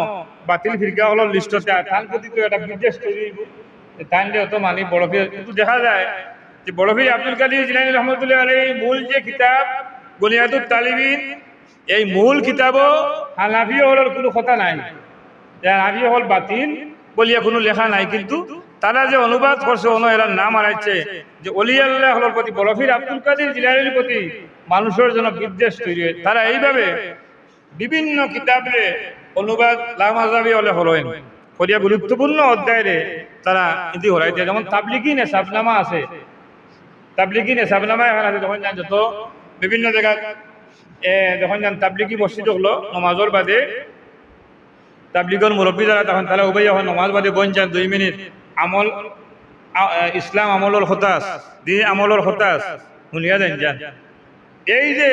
বাতিল ফিরকা হলের লিস্টতে তার প্রতি তো একটা বিদ্বেষ তৈরি তাইলে অত মানি বড়ফির। কিন্তু দেখা যায় যে বড়ফির আব্দুল কাদের জিলানী রহমতুল্লাহ আলাইহি মূল যে কিতাব বুনিয়াতুত তালিবিন, এই মূল কিতাবও হানাফি হলের কোনো কথা নাই, হানাফি হল বাতিল বলিয়া কোনো লেখা নাই। কিন্তু তারা যে অনুবাদ করছে এরা নাম হারাইছে যে অলি আল্লাহ হলের প্রতি বড়ফির আব্দুল কাদের জিলানীর প্রতি মানুষের জন্য বিদ্বেষ তৈরি হয়। তারা এইভাবে বিভিন্ন কিতাবে অনুবাদ লা মাযহাবী হলে হলেন করিয়া গুরুত্বপূর্ণ অধ্যায়ে তারা ইতি হরাইছে। যেমন তাবলিগি নেসাবনামা আছে, তাবলিগি নেসাবনামা এখন আছে যখন যান যত বিভিন্ন জায়গায় যখন যান তাবলিগি মসজিদ হলো নমাজের বাদে তাবলিগের মুরব্বী যারা তখন তারা উভয় যখন নমাজ বাদে বন যান 2 মিনিট আমল ইসলাম আমলের হতাশ দিন আমলের হতাশ শুনিয়া যান। এই যে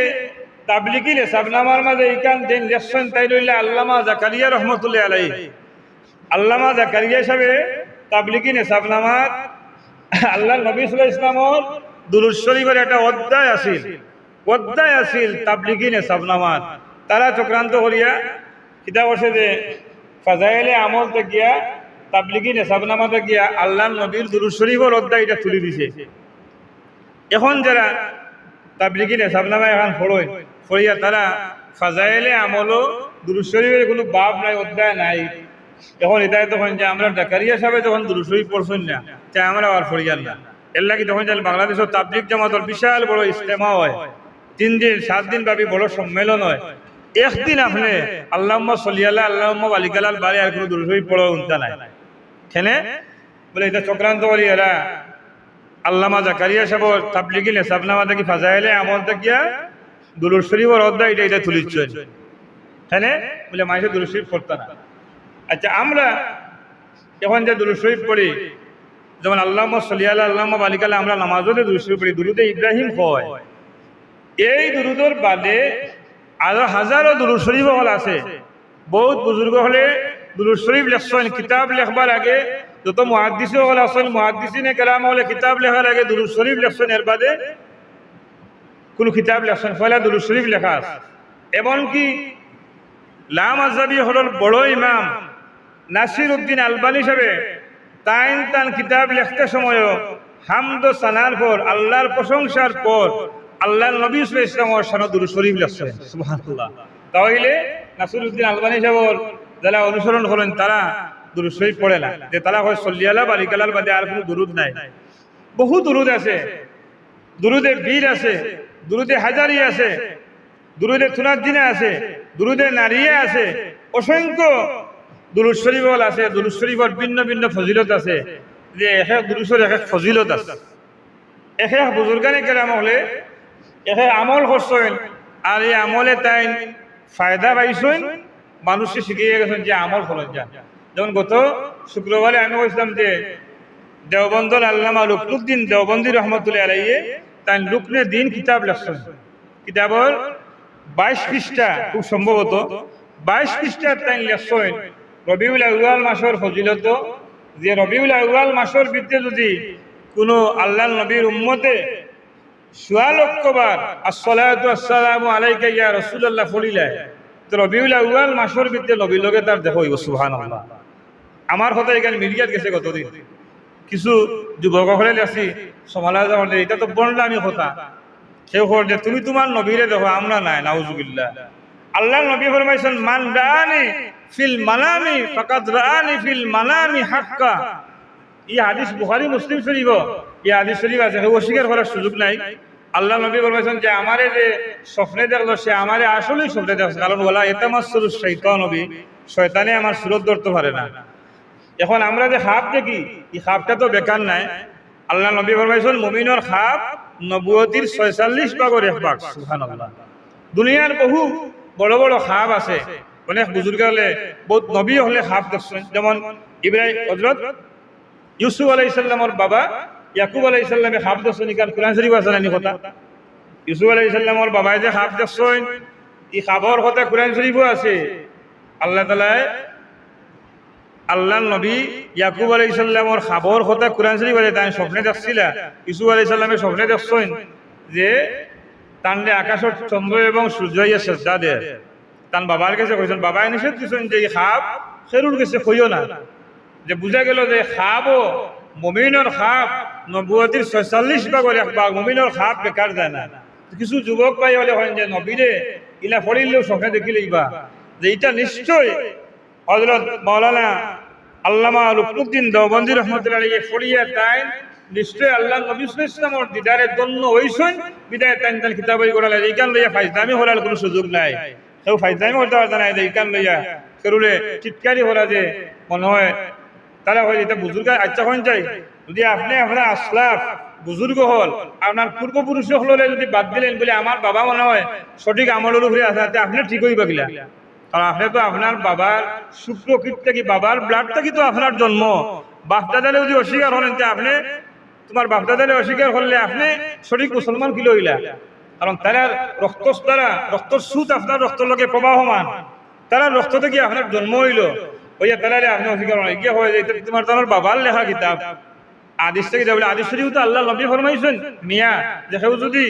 তাবলিগি নেসাবনামার মাঝে এইখান যে লেখছেন তাই লইলে আল্লামা জাকারিয়া রহমতুল্লাহ আলাইহি, আল্লামা জাকারিয়া সাহেবে তাবলিগি নেসাবনামার আল্লাহ নবী সাল্লাল্লাহু আলাইহি ওয়াসাল্লামের দুরূদ শরীফের একটা অধ্যায় আছিল তাবলিগি নেসাবনামার। তারা চক্রান্ত করিয়া কিতাব আছে যে ফাজাইলে আমল তে গিয়া তাবলিগি নেসাবনামাতে গিয়া আল্লাহ নবীর দুরূদ শরীফের অধ্যায় এটা তুলে দিছে। এখন যারা তাবলিগি নেসাবনামা এখন পড়িয়া তারা ফাজাইলে আমলও দুরূদ শরীফের কোনো বাব নাই, অধ্যায় নাই। এখন এটাই তখন যে আমরা জাকারিয়া সাহেব যখন দুরূদ শরীফ পড়ছেন না তাই আমরা আর পড়িয়ার না। এর লাগি তখন যেন বাংলাদেশের তাবলিগ জামাতের বিশাল বড় ইজতেমা হয়, 3 দিন 7 দিন ব্যাপী বড় সম্মেলন হয়। একদিন আপনি আল্লাহুম্মা সাল্লি আলা আল্লাহুম্মা বালিকালাল বারে আর কোনো দুরূদ শরীফ পড়া উনতা নাই। কেন বলে এটা চক্রান্ত করি এরা আল্লামা জাকারিয়া সাহেব তাবলিগি নেসাবনামা থেকে ফাজাইলে আমল থাকিয়া দুরুদ শরীফের অধ্যায় এটা তুলিচ্ছেন হ্যাঁ বলে মাইসে দুরুদ শরীফ পড়তো না। আচ্ছা আমরা এখন যে দুরুদ শরীফ পড়ি যেমন আল্লাহুম্মা সাল্লি আলা আল্লাহুম্মা বারিক আলা আমরা নামাজে দুরুদ শরীফ পড়ি দুরুদে ইব্রাহিম হয় এই দুরুদের বাদে আরো হাজারো দুরুদ শরীফ হল আছে। বহুত বুজুর্গ হলে দুরুদ শরীফ লেখছেন কিতাব লেখবার আগে যত মুহাদ্দিস হল আছেন মুহাদ্দিসিনে কেরাম হলে কিতাব লেখার আগে দুরুদ শরীফ লেখছেন এর বাদে কোন কিতাব লেখছেন পয়লা দুরুদ শরীফ লেখা আছে। এমনকি লামাজাবি হল বড় ইমাম নাসির উদ্দিন আলবানী সাহেব তান কিতাব লিখতে সময় হামদ ও সানার পর আল্লাহর প্রশংসার পর আল্লাহর নবী সাল্লাল্লাহু আলাইহি ওয়াসাল্লামের শানে দুরূদ শরীফ লিখছেন সুবহানাল্লাহ। তাহলে নাসিরউদ্দিন আলবানী সাহেব যারা অনুসরণ করেন তারা দুরূদ শরীফ পড়ে না, যে তারা হয় সাল্লি আলা বারিক আলার বাদে আর কোনো দুরূদ নাই। বহু দুরূদ আছে, দুরূদে বীর আছে, দুরূদে হাজারি আছে, দুরূদে তুনাজ্জিনা আছে, দুরূদে নারিয়া আছে, অসংখ্য দুরূদ শরীফ আছে। দুরূদ শরীফের ভিন্ন ভিন্ন ফজিলত আছে, যে এক এক দুরূদ শরীফ এক এক ফজিলত আছে। এক এক বুজুর্গানে কেরাম হলে এক এক আমল করছেন আর এই আমলে তাই ফায়দা পাইছেন, মানুষকে শিখিয়ে গেছেন যে আমল করেন যা। যেমন গত শুক্রবারে আমি বলছিলাম যে দেওবন্দর আল্লামা রুকনুদ্দিন দেওবন্দি রহমতুল্লাহ আলাইহি তাই রুকনে দিন কিতাব লেখছেন। কিতাবর 22 পৃষ্ঠা, খুব সম্ভবত 22 পৃষ্ঠা তাই লেখছেন রবিউল আউয়াল মাসের ফজিলত, যে রবিউল আউয়াল মাসের ভিতরে যদি কোনো আল্লাহর নবীর উম্মতে 6 লক্ষবার আসসালাতু আসসালামু আলাইকা ইয়া রাসূলুল্লাহ পড়িলা তো রবিউল আউয়াল মাসের ভিতরে নবীর লগে তার দেখা হইব সুবহানাল্লাহ। আমার কথা এখানে মিডিয়াত গেছে গতদিন, কিছু যুবক হলে আছি সমালোচনা করতে, এটা তো বললামই কথা। কেউ করলে তুমি তোমার নবীরে দেখো, আমরা নাই, নাউজুবিল্লাহ। আল্লাহর নবী ফরমাইছেন মান রাআনি ফিল মানামি ফাকাদ রাআনি ফিল মানামি হাক্কা। এই হাদিস বুখারী মুসলিম শরীফ, এই হাদিস শরীফ আছে, কেউ অস্বীকার করার সুযোগ নাই। আল্লাহ নবী বলেছেন যে আমারে যে স্বপ্নে দেখলো সে আমারে আসলেই স্বপ্নে দেখছে, কারণ ওয়ালা ইয়াতামাসসালু শাইতান নবী, শয়তানে আমার সুরত ধরতে পারে না। এখন আমরা যে খাপ দেখি এই খাপটা তো বেকার নাই। আল্লাহ নবী ফরমাইছেন মুমিনের খাপ নবুয়তির 46 ভাগের 1 ভাগ সুবহানাল্লাহ। দুনিয়ার বহু বড় বড় খাপ আছে, অনেক বুজুর্গ হলে বহুত নবী হলে খাপ দেখছেন। যেমন ইব্রাহিম হযরত ইউসুফ আলাইহিস সালামের বাবা ইয়াকুব আলাইহিস সালামে খাপ দেখছেন, কারণ কোরআন শরীফ আছে না কথা। ইউসুফ আলাইহিস সালামের বাবাই যে খাপ দেখছেন এই খাবর কথা কোরআন শরীফও আছে। আল্লাহ তাআলা আল্লাহর নবী ইয়াকুব আলাইহিস সালামের খাবর কথা কোরআন শরীফ আছে, তাই স্বপ্নে দেখছিল। ইউসুফ আলাইহিস সালামে স্বপ্নে দেখছেন যে তানলে আকাশের চন্দ্র এবং সূর্য ইয়া সেজদা দেয়। তান বাবার কাছে কইছেন, বাবাই নিষেধ দিছেন যে এই খাপ খেরুর কাছে কইও না, যে বুঝা গেল যে খাবও মুমিনের খাপ নবুয়তির 46 ভাগের 1 ভাগ, মুমিনের খাপ বেকার যায় না। কিছু যুবক ভাই হলে হয় যে নবীরে ইলা পড়িলেও স্বপ্নে দেখিলেই বা যে এটা নিশ্চয় হযরত মাওলানা আল্লামা রুকনুদ্দিন দেওবন্দি রহমতুল্লাহ আলাইহি পড়িয়া তাই নিশ্চয় আল্লাহ নবী সাল্লাল্লাহু আলাইহি ওয়াসাল্লামের দিদারে দন্য হইছেন, বিদায় তাই তার কিতাবই করালে এইখান লইয়া ফাইজলামি হওয়ার কোনো সুযোগ নাই। কেউ ফাইজলামি করতে পারত না, এইখান লইয়া কেরুলে চিৎকারি হরা যে মনে হয় তারা হয় এটা বুজুর্গ। আচ্ছা হন যাই যদি আপনি আপনার আসলাফ বুজুর্গ হল আপনার পূর্বপুরুষ হলে যদি বাদ দিলেন বলে আমার বাবা মনে হয় সঠিক আমলের উপরে আছে, আপনি ঠিক হইবা কিলা? কারণ আপনি তো আপনার বাবার শুক্রকীট থেকে বাবার ব্লাড থেকে তো আপনার জন্ম। বাপদাদারে যদি অস্বীকার হলেন যে আপনি তোমার বাপদাদারে অস্বীকার করলে আপনি সঠিক মুসলমান কি লইলা? কারণ তারা রক্তর সুত আপনার রক্তর লগে প্রবাহমান, তারা রক্ত থেকে আপনার জন্ম হইল ওইয়া তারা আপনি অস্বীকার হয় গিয়ে হয় যে তোমার তোমার বাবার লেখা কিতাব আদিস থেকে যাবে। আদিস শরীফ তো আল্লাহ নবী ফরমাইছেন মিয়া যে কেউ যদি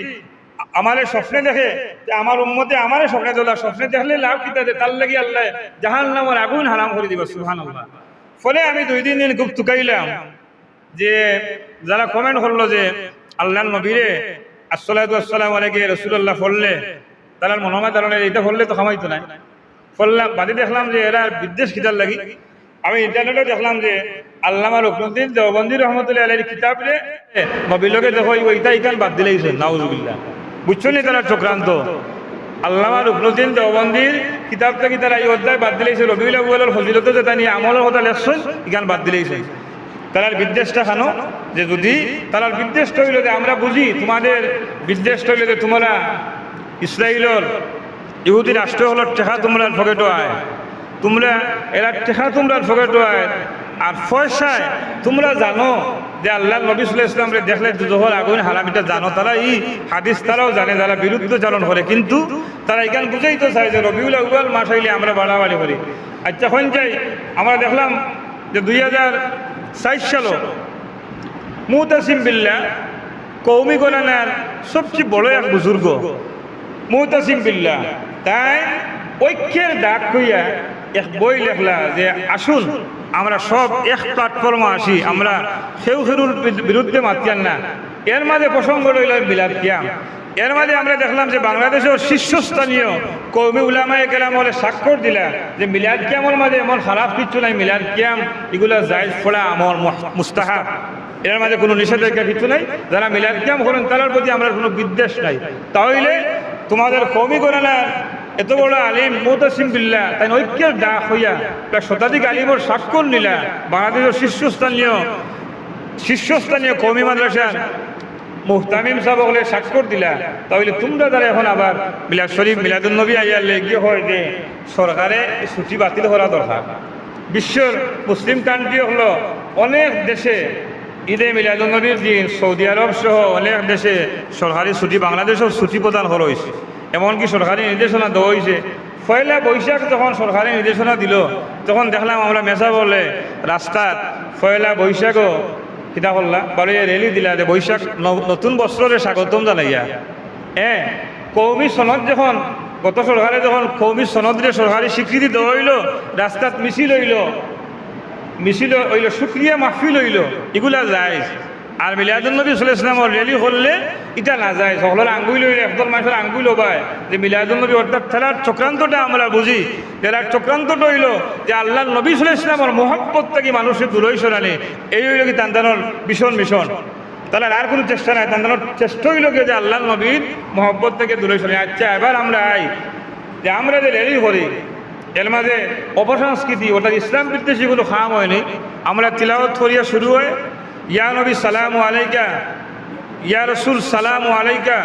আমারে স্বপ্নে দেখে যে আমার উম্মতে আমারে স্বপ্নে তোলা, স্বপ্নে দেখলে লাভ কিতা দে, তার লাগি আল্লাহ জাহান্নামের আগুন হারাম করে দিবা সুবহানাল্লাহ। ফলে আমি 2 দিন খুব তুকাইলাম যে যারা কমেন্ট করলো যে আল্লাহর নবীরে আসসালাতু আসসালামু আলাইকা ইয়া রাসূলুল্লাহ পড়লে তারা মনোমা ধারণে এটা পড়লে তো খামাইতো না। ফললাম বাদে দেখলাম যে এরা বিদ্বেষ কিতাব লাগি। আমি ইন্টারনেটে দেখলাম যে আল্লামা রুকনুদ্দিন দেওবন্দি রহমতুল্লাহ আলাইহির কিতাবে নবীর লগে দেখো ওইটা ইকান বাদ দিলেইছে নাউজুবিল্লাহ। বুঝছো নি তারা চক্রান্ত? আল্লামা রুকনুদ্দিন দেওবন্দির কিতাব থেকে তারা এই অধ্যায় বাদ দিলেইছে, রবিউল আউয়ালের ফজিলত যেটা নিয়ে আমলের কথা লেখছেন ইকান বাদ দিলেইছে। তারার বিদ্বেষটা খানো যে যদি তারার বিদ্বেষটা হইল যে আমরা বুঝি তোমাদের বিদ্বেষটা হইল যে তোমরা ইসরায়েলের ইহুদি রাষ্ট্র হল টেকা তোমরা ফকেটো আয়, তোমরা এরা টেকা তোমরা ফকেটো আয়, আর পয়সায় তোমরা জানো যে আল্লাহ নবী সাল্লাল্লাহু আলাইহি ওয়াসাল্লাম দেখলে দুজহর আগুন হারামিটা জানো, তারা এই হাদিস তারাও জানে, যারা বিরুদ্ধচারণ করে, কিন্তু তারা এখান বুঝেই তো চাই যে রবিউল আউয়াল মাস হইলে আমরা বাড়াবাড়ি করি। আচ্ছা এখন যাই, আমরা দেখলাম যে 2004 সাল মুতাসিম বিল্লাহ কৌমি গণনার সবচেয়ে বড় এক বুজুর্গ মুতাসিম বিল্লাহ, তাই ঐক্যের ডাক হইয়া এক বই লেখলা যে আসুন আমরা সব এক প্ল্যাটফর্মে আসি, আমরা সেউ খেরুর বিরুদ্ধে মাতিয়ান না। এর মাঝে প্রসঙ্গ রইল মিলাদ কিয়াম। এর মাঝে আমরা দেখলাম যে বাংলাদেশের শীর্ষস্থানীয় কওমি উলামায়ে কেরাম বলে স্বাক্ষর দিলা যে মিলাদ কিয়ামের মাঝে এমন খারাপ কিছু নাই, মিলাদ কিয়াম এগুলো জায়েজ পড়া আমল মুস্তাহাব, এর মাঝে কোনো নিষেধাজ্ঞা কিছু নাই। যারা মিলাদ কিয়াম করেন তার প্রতি আমরা কোনো বিদ্বেষ নাই। তাহলে তোমাদের কওমি গণনার এত বড় আলিম মুতাসিম বিল্লাহ তাই ঐক্যের ডাক হইয়া প্রায় শতাধিক আলিমর স্বাক্ষর নিলা বাংলাদেশের শীর্ষস্থানীয় কওমি মাদ্রাসার মুহতামিম সাহেব বলে স্বাক্ষর দিলা। তাহলে তোমরা যারা এখন আবার মিলাদ শরীফ মিলাদুন নবী আইয়ালে গিয়ে হয় যে সরকারে ছুটি বাতিল করা দরকার। বিশ্বের মুসলিম কান্ট্রি হলো অনেক দেশে ঈদে মিলাদুন নবীর দিন সৌদি আরব সহ অনেক দেশে সরকারি ছুটি, বাংলাদেশেও ছুটি প্রদান করা হয়েছে, এমনকি সরকারি নির্দেশনা দেওয়া হয়েছে। পয়লা বৈশাখ যখন সরকারি নির্দেশনা দিল তখন দেখলাম আমরা মেসা বলে রাস্তাত পয়লা বৈশাখও কিতা করলা বারো রেলি দিলা যে বৈশাখ নতুন বছরের স্বাগতম জানাইয়া। কৌমি সনদ যখন গত সরকারে যখন কৌমি সনদরে সরকারি স্বীকৃতি দেওয়া হইল, রাস্তাত মিছিল হইল শুক্রিয়া মাহফিল হইল, এগুলা যায়। আর মিলাদুন নবী সাল্লাল্লাহু আলাইহি ওয়াসাল্লাম রেলি করলে এটা না যায়, সকলের আঙ্গুল হইলে একদল মানুষের আঙ্গুল হবায় যে মিলাদুন নবী অর্থাৎ খেলার চক্রান্তটা আমরা বুঝি। খেলার চক্রান্তটা হইল যে আল্লাহ নবী সাল্লাল্লাহু আলাইহি ওয়াসাল্লামের মহব্বত থেকে মানুষের দূরই সরানি, এই হইল কি তান্দানোর ভীষণ তাহলে আর কোনো চেষ্টা নাই। তান্দানোর চেষ্টা হইল কি যে আল্লাহ নবীর মহব্বত থেকে দূরই সরানি। আচ্ছা এবার আমরা যে আমরা যে রেলি করি এর মাঝে অপসংস্কৃতি অর্থাৎ ইসলাম বিদ্বেষী কোনো খাম হয়নি। আমরা তিলাওয়াত করিয়া শুরু হয় ইয়া নবী সালামু আলাইকা, ইয়া রসুল সালামু আলাইকা,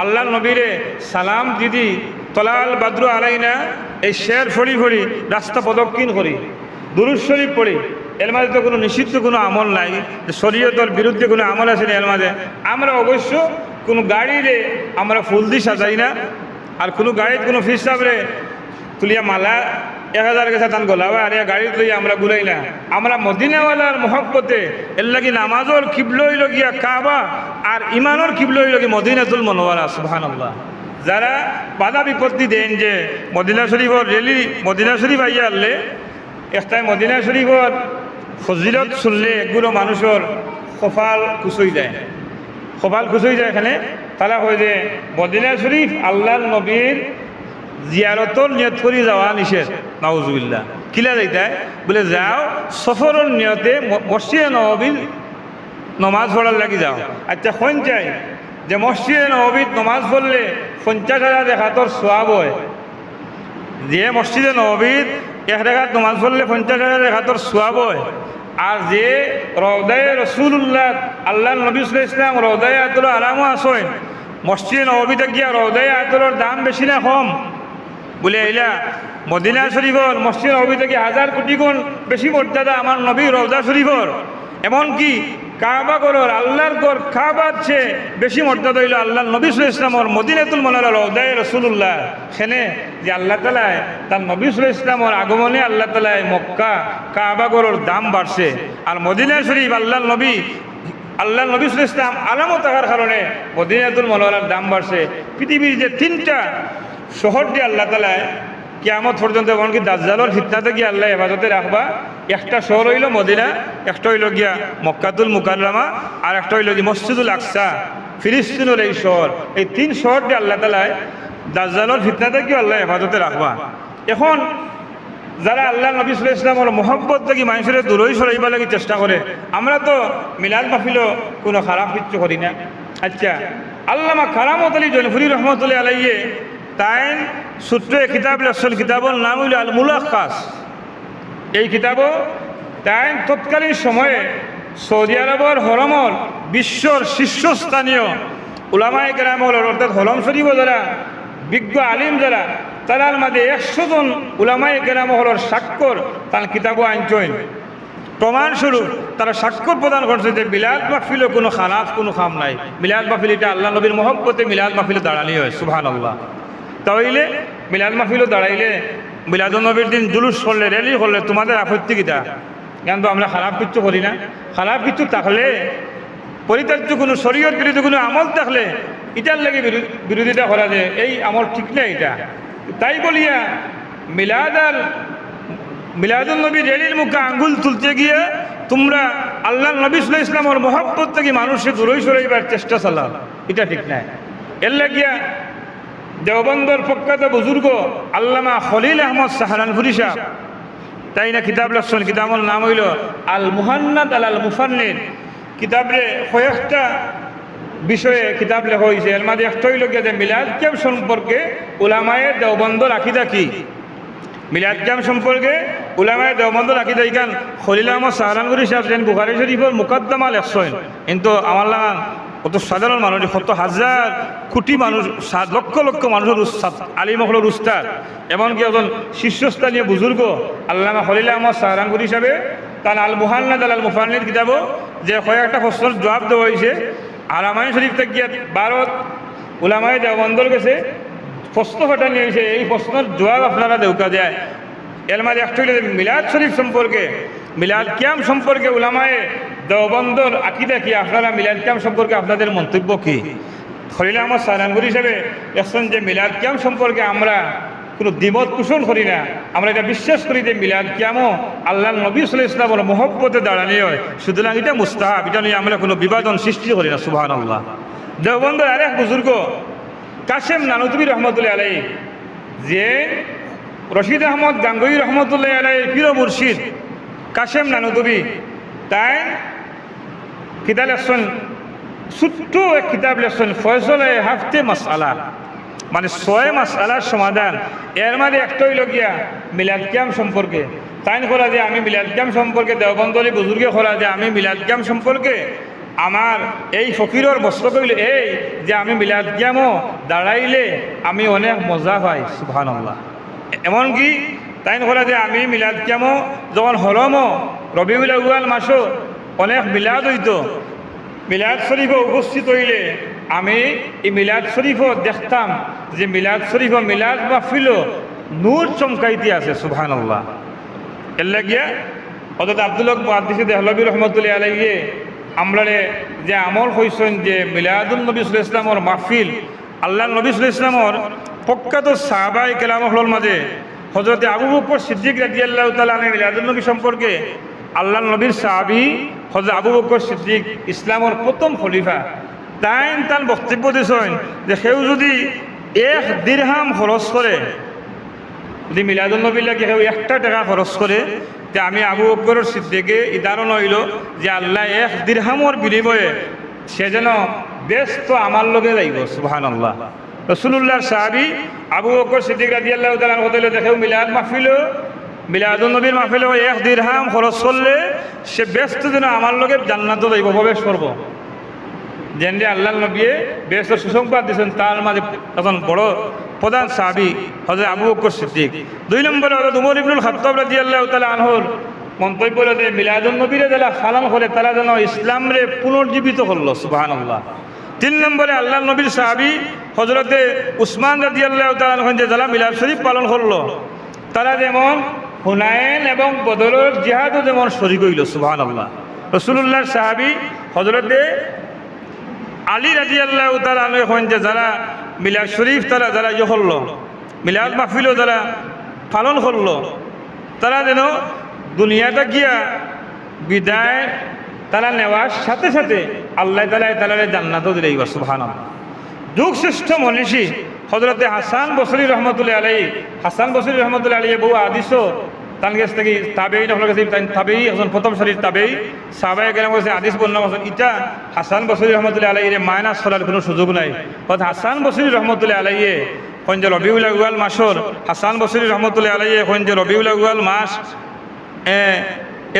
আল্লাহ নবীরে সালাম দিদি তলাল বাদ্রু আলাইনা, এই শের ফড়ি রাস্তা প্রদক্ষিণ করি, দুরূদ শরীফ পড়ি। এর মাঝে তো কোনো নিষিদ্ধ কোনো আমল নাই, শরীয়তের বিরুদ্ধে কোনো আমল আছে না। এর মাঝে আমরা অবশ্য কোনো গাড়িরে আমরা ফুল দিয়ে সাজাই না, আর কোনো গাড়িতে কোনো ফিসাবরে তুলিয়া মালা 1000 গেছে তান গোলাবা আর গাড়িতে লইয়া আমরা ঘুরাই না। আমরা মদিনাওয়ালার মহব্বতে এর লাগি নামাজর কিবলা হইল গিয়া কাবা, আর ইমানের কিবলা হইল গিয়া মদিনাতুল মুনাওয়ারা। সুবহানাল্লাহ। যারা বাধা বিপত্তি দেন যে মদিনা শরীফর রেলি মদিনা শরীফ আইয়া আনলে একটাই মদিনা শরীফর ফজিলত শুনলে এগুলো মানুষের কপাল কুচই যায়, এখানে তারা হয় যে মদিনা শরীফ আল্লাহ নবীর জিয়ারতর নিয়ত করে যাওয়া নিষেধ। নাউজুবিল্লাহ। কিলা যাইতায় বলে যাও সফরের নিয়তে মসজিদে নববীর নমাজ পড়ার লাগি যাও। আচ্ছা কোন চাই যে মসজিদে নববীর নমাজ পড়লে 50,000 রাকাতের সওয়াব হয়, যে মসজিদে নববীর 1 রাকাত নমাজ পড়লে 50,000 রাকাতের সওয়াব হয়। আর যে রওদায়ে রাসূলুল্লাহ আল্লাহ নবী সাল্লাল্লাহু আলাইহি ওয়াসাল্লাম রওদায়ে আতর আরামও আসেন, মসজিদে নববীতে গিয়া রওদায়ে আতরের দাম বেশি না কম? বলে এইলা মদিনা শরীফর মসজিদ নববী থেকে 1000 কোটি গুণ বেশি মর্যাদা আমার নবী রওজা শরীফর। এমনকি কাবা ঘরের আল্লাহর ঘর কাবার চেয়ে বেশি মর্যাদা হইল আল্লাহ নবী সাল্লাল্লাহু আলাইহি ওয়াসাল্লামের মদিনাতুল মুনাওয়ারা রওদায়ে রাসূলুল্লাহ। সেনে যে আল্লাহ তাআলা তার নবী সাল্লাল্লাহু আলাইহি ওয়াসাল্লামের আগমনে আল্লাহ তাআলা মক্কা কাবা ঘরের দাম বাড়ছে, আর মদিনা শরীফ আল্লাহ নবী সাল্লাল্লাহু আলাইহি ওয়াসাল্লাম আলামত থাকার কারণে মদিনাতুল মুনাওয়ারার দাম বাড়ছে। পৃথিবীর যে 3টা শহর দিয়ে আল্লাহ তাআলা কিয়ামত পর্যন্ত এমনকি দাজ্জালের ফিতনা থেকে আল্লাহ হেফাজতে রাখবা, একটা শহর হইল মদিনা, একটা হইল গিয়া মক্কাতুল মুকাররমা, আর একটা হইল গিয়া মসজিদুল আকসা ফিলিস্তিনের এই শহর। এই 3 শহর দিয়ে আল্লাহ তাআলা দাজ্জালের ফিতনা থেকে আল্লাহ হেফাজতে রাখবা। এখন যারা আল্লাহ নবী সাল্লাল্লাহু আলাইহি ওয়াসাল্লামের মহব্বত থেকে মানুষের দূরই সরাইবার লাগি চেষ্টা করে, আমরা তো মিলাদ মাহফিলও কোনো খারাপ কিছু করি না। আচ্ছা আল্লামা কারামত আলী জয়নপুরি রহমতুল্লাহ আলাইহি তাই সূত্রে কিতাব লেখছেন, কিতাবের নাম হইল আল মুলাক্কাস। এই কিতাবও তাই তৎকালীন সময়ে সৌদি আরবর হরমর বিশ্বর শীর্ষস্থানীয় উলামায়ে কেরাম হলর অর্থাৎ হরম শরীফ যারা বিজ্ঞ আলিম যারা তারার মাঝে 100 জন উলামায়ে কেরাম হলর স্বাক্ষর তার কিতাবও আনছেন। প্রমাণস্বরূপ তারা স্বাক্ষর প্রদান করছে যে মিলাদ মাহফিলও কোনো খারাপ কোনো খাম নাই। মিলাদ মাহফিল এটা আল্লাহ নবীর মহব্বতে মিলাদ মাহফিলে দাঁড়ালেই হয়। সুবহানাল্লাহ। তাহলে মিলাদ মাহফিলও দাঁড়াইলে মিলাদুন নবীর দিন জুলুস করলে র্যালি করলে তোমাদের আপত্তি কিটা? কিন্তু আমরা খারাপ কিছু করি না। খারাপ কিছু থাকলে পরিত্যাজ্য কোনো শরীয়ত বিরোধী কোনো আমল থাকলে এটার লাগে বিরোধিতা করা যায়, এই আমল ঠিক না এটা। তাই বলিয়া মিলাদুন নবীর র্যালির মুখে আঙ্গুল তুলতে গিয়ে তোমরা আল্লাহ নবী সাল্লাল্লাহু আলাইহি ওয়াসাল্লামের মহব্বত থেকে মানুষের দূরে সরাইবার চেষ্টা চালাও, এটা ঠিক নাই। এর লাগিয়া দেওবন্দর প্রখ্যাত বুজুর্গ আল্লামা খলিল আহমদ সাহারানপুরি সাহেব তাই না কিতাব লিখছেন। কিতাবের নাম হইল আল মুহান্নাদ আল মুফান্নিদ। কিতাবে কয়েকটা বিষয়ে কিতাব লেখা হয়েছে। এর মাঝে একটা হইল যে মিলাদ কিয়াম সম্পর্কে উলামায়ে দেওবন্দর আকীদা কি। মিলাদ কিয়াম সম্পর্কে উলামায়ে দেওবন্দর আকীদা ইখান খলিল আহমদ সাহারানপুরি সাহেব যেন বুখারী শরীফের মুকদ্দমা লেখছেন। কিন্তু আমার লাগা কত সাধারণ মানুষ, কত হাজার কোটি মানুষ, লক্ষ লক্ষ মানুষের উস্তাদ, আলিমহলের উস্তাদ, এমনকি একজন শীর্ষস্থানীয় বুজুর্গ আল্লামা খলিল আহমদ সাহারানপুরি সাহেব তার আল মুহান্নাদ আল মুফান্নিদ কিতাবও যে কয়েকটা প্রশ্নের জবাব দেওয়া হয়েছে। হারামাইন শরীফ থেকে ভারত উলামায়ে দেওবন্দর গেছে প্রশ্ন ফাটানি হয়েছে, এই প্রশ্নের জবাব আপনারা দেওয়া যায়। এর মাঝে একটা হইলে মিলাদ শরীফ সম্পর্কে, মিলাদ কিয়াম সম্পর্কে উলামায়ে দেওবন্দর আকীদা কি, আপনারা মিলাদ কিয়াম সম্পর্কে আপনাদের মন্তব্য কি। খলিল আহমদ সাহারানপুরি হিসেবে দেখছেন যে মিলাদ কিয়াম সম্পর্কে আমরা কোনো দ্বিমত পোষণ করি না। আমরা এটা বিশ্বাস করি যে মিলাদ কিয়ামও আল্লাহ নবী সাল্লাল্লাহু আলাইহি ওয়াসাল্লামের মহব্বতে দাঁড়ানি হয়, সুতরাং এটা মুস্তাহাব, এটা নিয়ে আমরা কোনো বিবাদন সৃষ্টি করি না। সুবহানাল্লাহ। দেওবন্দের আরেক বুজুর্গ কাশেম নানুতুবি রহমতুল্লাহ আলাইহি, যে রশিদ আহমদ গাঙ্গুই রহমতুল্লাহ আলাইহির প্রিয় মুর্শিদ কাশেম নানুতুবি, তাই কিতাব লেখছেন, ছোট্ট এক কিতাব লেখছেন ফয়সলে হাফতে মাসআলা, মানে 6 মাসআলার সমাধান। এর মাঝে একটা হইল গিয়া মিলাদ কিয়াম সম্পর্কে। তাই করা যে আমি মিলাদ কিয়াম সম্পর্কে দেওবন্দরি বুজুর্গে করা যে আমি মিলাদ কিয়াম সম্পর্কে আমার এই ফকিরর বস্তু হইল এই যে আমি মিলাদ কিয়ামও দাঁড়াইলে আমি অনেক মজা পাই। সুবহানাল্লাহ। এমনকি তাই করা যে আমি মিলাদ কিয়ামও যখন হরমও রবিউল আউয়াল মাসও অনেক মিলাদ হইত, মিলাদ শরীফও উপস্থিত হইলে আমি এই মিলাদ শরীফও দেখতাম যে মিলাদ শরীফ মিলাদ মাহফিলও নূর চমকাইতে আছে। সুবহানাল্লাহ। এর লাগিয়া হযরত আব্দুল মুহাদ্দিস দেহলভী রহমতুল্লাহ আলাইহি আমরা যে আমল হইছেন যে মিলাদুন নবী সাল্লাল্লাহু আলাইহি ওয়াসাল্লামের মাহফিল, আল্লাহ নবী সাল্লাল্লাহু আলাইহি ওয়াসাল্লামের প্রখ্যাত সাহাবায়ে কেরামহলের মাঝে হযরত আবু বকর সিদ্দিক রাদিয়াল্লাহু তাআলা আনহু মিলাদুন নবী সম্পর্কে আল্লাহ নবীর সাহাবী হযরত আবু বকর সিদ্দিক ইসলামের প্রথম খলিফা, তার বক্তব্য দিয়েছেন যে কেউ যদি 1 দিরহাম খরচ করে, যদি মিলাদুন নবীর লাগে কেউ 1 টাকা খরচ করে, যে আমি আবু বকর সিদ্দিকে ইদারণ হইল যে আল্লাহ 1 দিরহামর বিনিময়ে সে যেন ব্যস্ত আমার লগে যাইব। সুবহানাল্লাহ। রাসূলুল্লাহর সাহাবী আবু বকর সিদ্দিক রাদিয়াল্লাহু তাআলা আনহু বলেন দেখো মিলাদ মাহফিলও মিলাদুন নবীর মাহফিলও 1 দিরহাম খরচ করলে সে ব্যস্ত যেন আমার লগে জান্নাতে যাইব, প্রবেশ করব। যেন আল্লাহ নবী ব্যস্ত সুসংবাদ দিয়েছেন, তার মাঝে তখন বড় প্রধান সাহাবী হযরত আবু বকর সিদ্দিক। 2 নম্বরে হযরত উমর ইবনুল খাত্তাব রাদিয়াল্লাহু তাআলা আনহুর মন্তব্য হলো যে মিলাদুন নবীরে যারা পালন করে তারা যেন ইসলামরে পুনর্জীবিত করলো। সুবহানাল্লাহ। 3 নম্বরে আল্লাহ নবীর সাহাবী হযরতে উসমান রাদিয়াল্লাহু তাআলা আনহু যে যারা মিলাদ শরীফ পালন করলো তারা যেমন হুনাইন এবং বদরের জিহাদও যেমন শরীক হইল। সুবহানাল্লাহ। রাসূলুল্লাহর সাহাবী হযরতে আলী রাদিয়াল্লাহু তাআলা আনহু যে যারা মিলাদ শরীফ তারা যারা ইয়ে করলো, মিলাদ মাহফিলও যারা পালন করলো, তারা যেন দুনিয়াটা গিয়া বিদায় তারা নেওয়ার সাথে সাথে আল্লাহ তাআলা জান্নাতও দিলেই। সুবহানাল্লাহ। যুগ শ্রেষ্ঠ মনীষী হযরতে হাসান বসরি রহমতুল্লাহ আলাইহি, হাসান বসরি রহমতুল্লাহ আলাইহি বহু হাদিসও তার কাছ থেকে তাবেঈন হল কাছে তাবেঈ একজন প্রথম সারির তাবেঈ সাহাবায়ে কেরাম কাছে হাদিস বর্ণনা করেছেন। এটা হাসান বসরি রহমতুল্লাহ আলাইহির মাইনাস করার কোনো সুযোগ নাই। অর্থাৎ হাসান বসরি রহমতুল্লাহ আলাইহি কোন যে রবিউল আউয়াল মাসর হাসান বসরি রহমতুল্লাহ আলাইহি কোন যে রবিউল আউয়াল মাস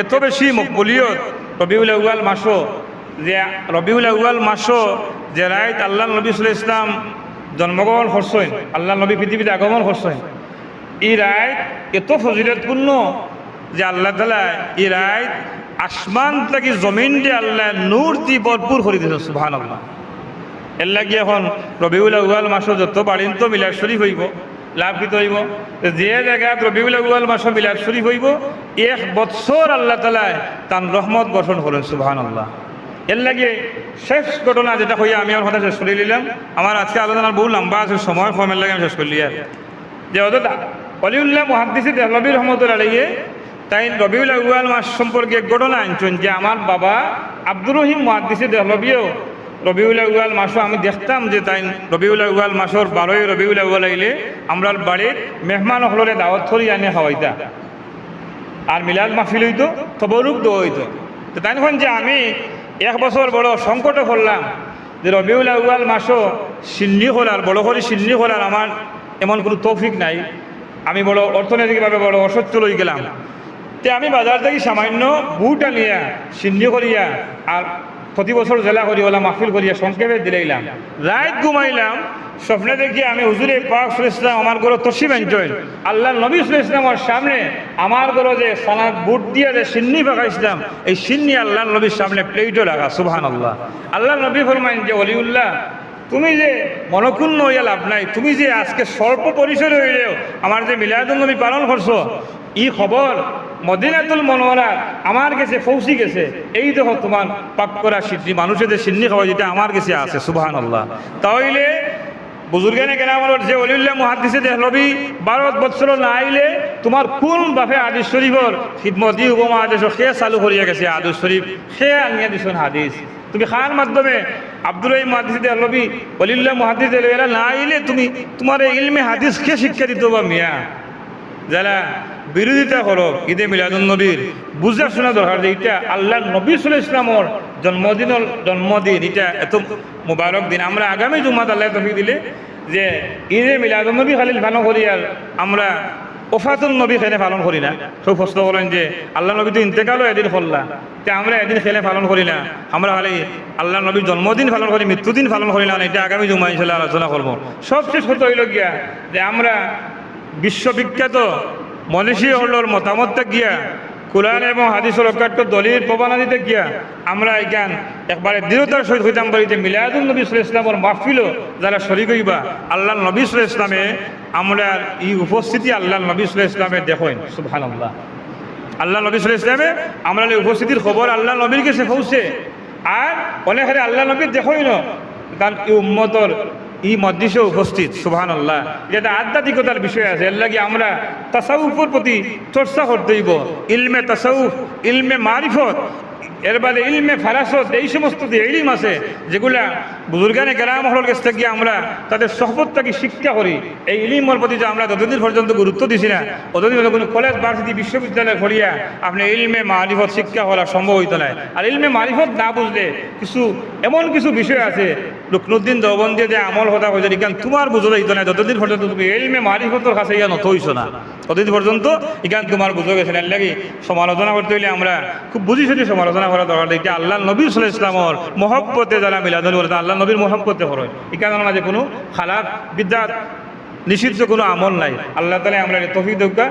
এত বেশি মকবুলিয়ত রবিউল আউয়াল মাসও যে রবিউল আউয়াল মাসও যে রাইত আল্লাহ নবী সাল্লাল্লাহু আলাইহি ইসলাম জন্মগ্রহণ করছেন, আল্লাহ নবী পৃথিবীতে আগমন করছেন, এই রাইত এত ফজিলতপূর্ণ যে আল্লাহ তাআলা এই রাইত আসমান থেকে জমিন দিয়ে আল্লাহ নূর দিয়ে ভরপুর করে দিয়েছে। সুবহানাল্লাহ। এর লাগি এখন রবিউল আউয়াল মাসও যত বাড়িন তো মিলাদ শরীফ হইব, লাভ কি হইব যে জায়গায় রবিউল আউয়াল মাসও মিলাদ শরীফ হইব 1 বছর আল্লাহ তাআলা তার রহমত বর্ষণ করেন। সুবহানাল্লাহ। এর লাগে শেষ ঘটনা যেটা হইয়া আমি আমার কথা শেষ করে নিলাম। আমার আজকে আলোচনার বহু লম্বা আছে, সময় কমের লাগে আমি শেষ করলি আর যে অত অলিউল্লাহ মুহাদ্দিস দেহলভী রহমতুল্লাহ আলাইহি তাই রবিউল আউয়াল মাস সম্পর্কে এক ঘটনা আনছেন যে আমার বাবা আব্দুর রহিম মুহাদ্দিস দেহলভীও রবিউল আউয়াল মাসও আমি দেখতাম যে তাই রবিউল আউয়াল মাসের 12 রবিউল আউয়াল আইলে আমরা বাড়ির মেহমান হলরে দাওয়াত থরি আনে খাওয়াইতা আর মিলাদ মাহফিল হইতো, তবরুক দোয়া হইতো। তো তাই এখন যে আমি 1 বছর বড় সংকটে পড়লাম যে রবিউল আউয়াল মাসও সিন্নি করার বড় করে সিন্নি করার আমার এমন কোনো তৌফিক নাই, আমি বড় অর্থনৈতিকভাবে বড় অসচ্ছল হয়ে গেলাম। তে আমি বাজার থেকে সামান্য বুট আনিয়া সিন্নি করিয়া আর প্রতি বছর জেলা করি ওলা মাহফিল করিয়া সংক্ষেপে দিলাইলাম। রাত ঘুমাইলাম, স্বপ্নে দেখি আমি হুজুরে পাক সাল্লাল্লাহু আলাইহি ওয়াসাল্লাম আমার ঘরে তসিব আনছেন, আল্লাহ নবী সাল্লাল্লাহু আলাইহি ওয়াসাল্লামের সামনে আমার ঘরে যে সালাদ বুট দিয়ে যে সিন্নি পাকাইছিলাম এই সিন্নি আল্লাহ নবীর সামনে প্লেটও রাখা। সুবহানাল্লাহ। আল্লাহ নবী ফরমাইন যে ওলিউল্লাহ তুমি যে মনক্ষুণ্ণ হইয়া লাভ নাই, তুমি যে আজকে স্বল্প পরিসরে হইলেও আমার যে মিলাদুন নবী পালন করছো এই খবর মদিনাতুল মুনাওয়ারা আমার কাছে পৌঁছে গেছে। এই দেখো তোমার পাক করা সিদ্ধি মানুষের যে সিন্নি খাওয়া যেটা আমার কাছে আছে। সুবহানাল্লাহ। তাহলে বুজুর্গানে কেন আমার যে ওলিউল্লাহ মুহাদ্দিসে দেহলভী 12 বছর না আইলে তোমার কোন বাপে হাদিস শরীফর খিদমতি উপমহাদেশ সে চালু করিয়া গেছে হাদিস শরীফ সে আনিয়া দিছেন হাদিস। তুমি খান মাধ্যমে আব্দুর রহিম মুহাদ্দিস দেহলভী ওলিউল্লাহ মুহাদ্দিস দেহলভীরা না আইলে তুমি তোমার ইলমে হাদিস কে শিক্ষা দিত বা মিয়া যারা বিরোধিতা করো ঈদে মিলাদুন নবীর বুঝা শোনা দরকার যে এটা আল্লাহ নবী সাল্লাল্লাহু আলাইহি ওয়াসাল্লামের জন্মদিন, এটা এত মুবারক দিন। আমরা আগামী জুম্মাত আল্লাহ তৌফিক দিলে যে ঈদে মিলাদুন নবী খালি পালন করি আর আমরা ওফাতুন নবী খেলে পালন করি না। সব প্রশ্ন করেন যে আল্লাহ নবী তো ইন্তেকালও এদিন করলা, তে আমরা এদিন খেলে পালন করি না, আমরা খালি আল্লাহ নবীর জন্মদিন পালন করি, মৃত্যুদিন পালন করি না। এটা আগামী জুম্মা ইনশাআল্লাহ আলোচনা করবো। সবচেয়ে ছোট হইল গিয়া যে আমরা বিশ্ববিখ্যাত মনীষী হলোর মতামতটা গিয়া কুরআন এবং হাদিসের অকাট্য দলিল প্রমাণাদিতে গিয়া আমরা এখান একবারে দৃঢ়তার সহিত হইতাম পারি যে মিলাদুন নবী সাল্লাল্লাহু আলাইহি ওয়াসাল্লামের মাহফিলও যারা শরীক হইবা আল্লাহ নবী সাল্লাল্লাহু আলাইহি ওয়াসাল্লামে আমরা এই উপস্থিতি আল্লাহ নবী সাল্লাল্লাহু আলাইহি ওয়াসাল্লামে দেখেন। সুবহানাল্লাহ। আল্লাহ নবী সাল্লাল্লাহু আলাইহি ওয়াসাল্লামে আমরা এই উপস্থিতির খবর আল্লাহ নবীর কাছে পৌঁছে আর অনেকে আল্লাহ নবী দেখই না কারণ এই উম্মতর এই মজলিসে উপস্থিত। সুবহানাল্লাহ। যেটা আধ্যাত্মিকতার বিষয় আছে, এর লাগে আমরা তাসাউফের প্রতি চর্চা করতে হইব। ইলমে তাসাউফ, ইলমে মারিফত, এর বাদে ইলমে ফারাসত, এই সমস্ত যে ইলম আছে যেগুলা বুজুর্গানে কেরাম হল কাছ থেকে আমরা তাদের সহবতটাকে শিক্ষা করি, এই ইলমের প্রতি যে আমরা যতদিন পর্যন্ত গুরুত্ব দিছি না ততদিন কোনো কলেজ ভার্সিটি বিশ্ববিদ্যালয়ে পড়িয়া আপনি ইলমে মারিফত শিক্ষা করা সম্ভব হইতো না। আর ইলমে মারিফত না বুঝলে কিছু এমন কিছু বিষয় আছে রুকনুদ্দিন দেওবন্দি যে আমল হতা হয়েছে এখান তোমার বুঝলে হইতো না যতদিন পর্যন্ত তুমি ইলমে মারিফতের কাছে ইয়া নত হইছো না ততদিন পর্যন্ত এখান তোমার বুঝে গেছে। এর লাগে সমালোচনা করতে হইলে আমরা খুব বুঝি শুধু সমালোচনা করা দরকার। এটা আল্লাহ নবী সাল্লাল্লাহু আলাইহি ওয়াসাল্লামের মহব্বতে যারা মিলাদুন বলে আল্লাহ নবীর মহব্বতে হয়, এখানে মাঝে কোনো খারাপ বিদ্যাত নিষিদ্ধ কোনো আমল নাই। আল্লাহ তাআলা আমরা তৌফিক দেউকা।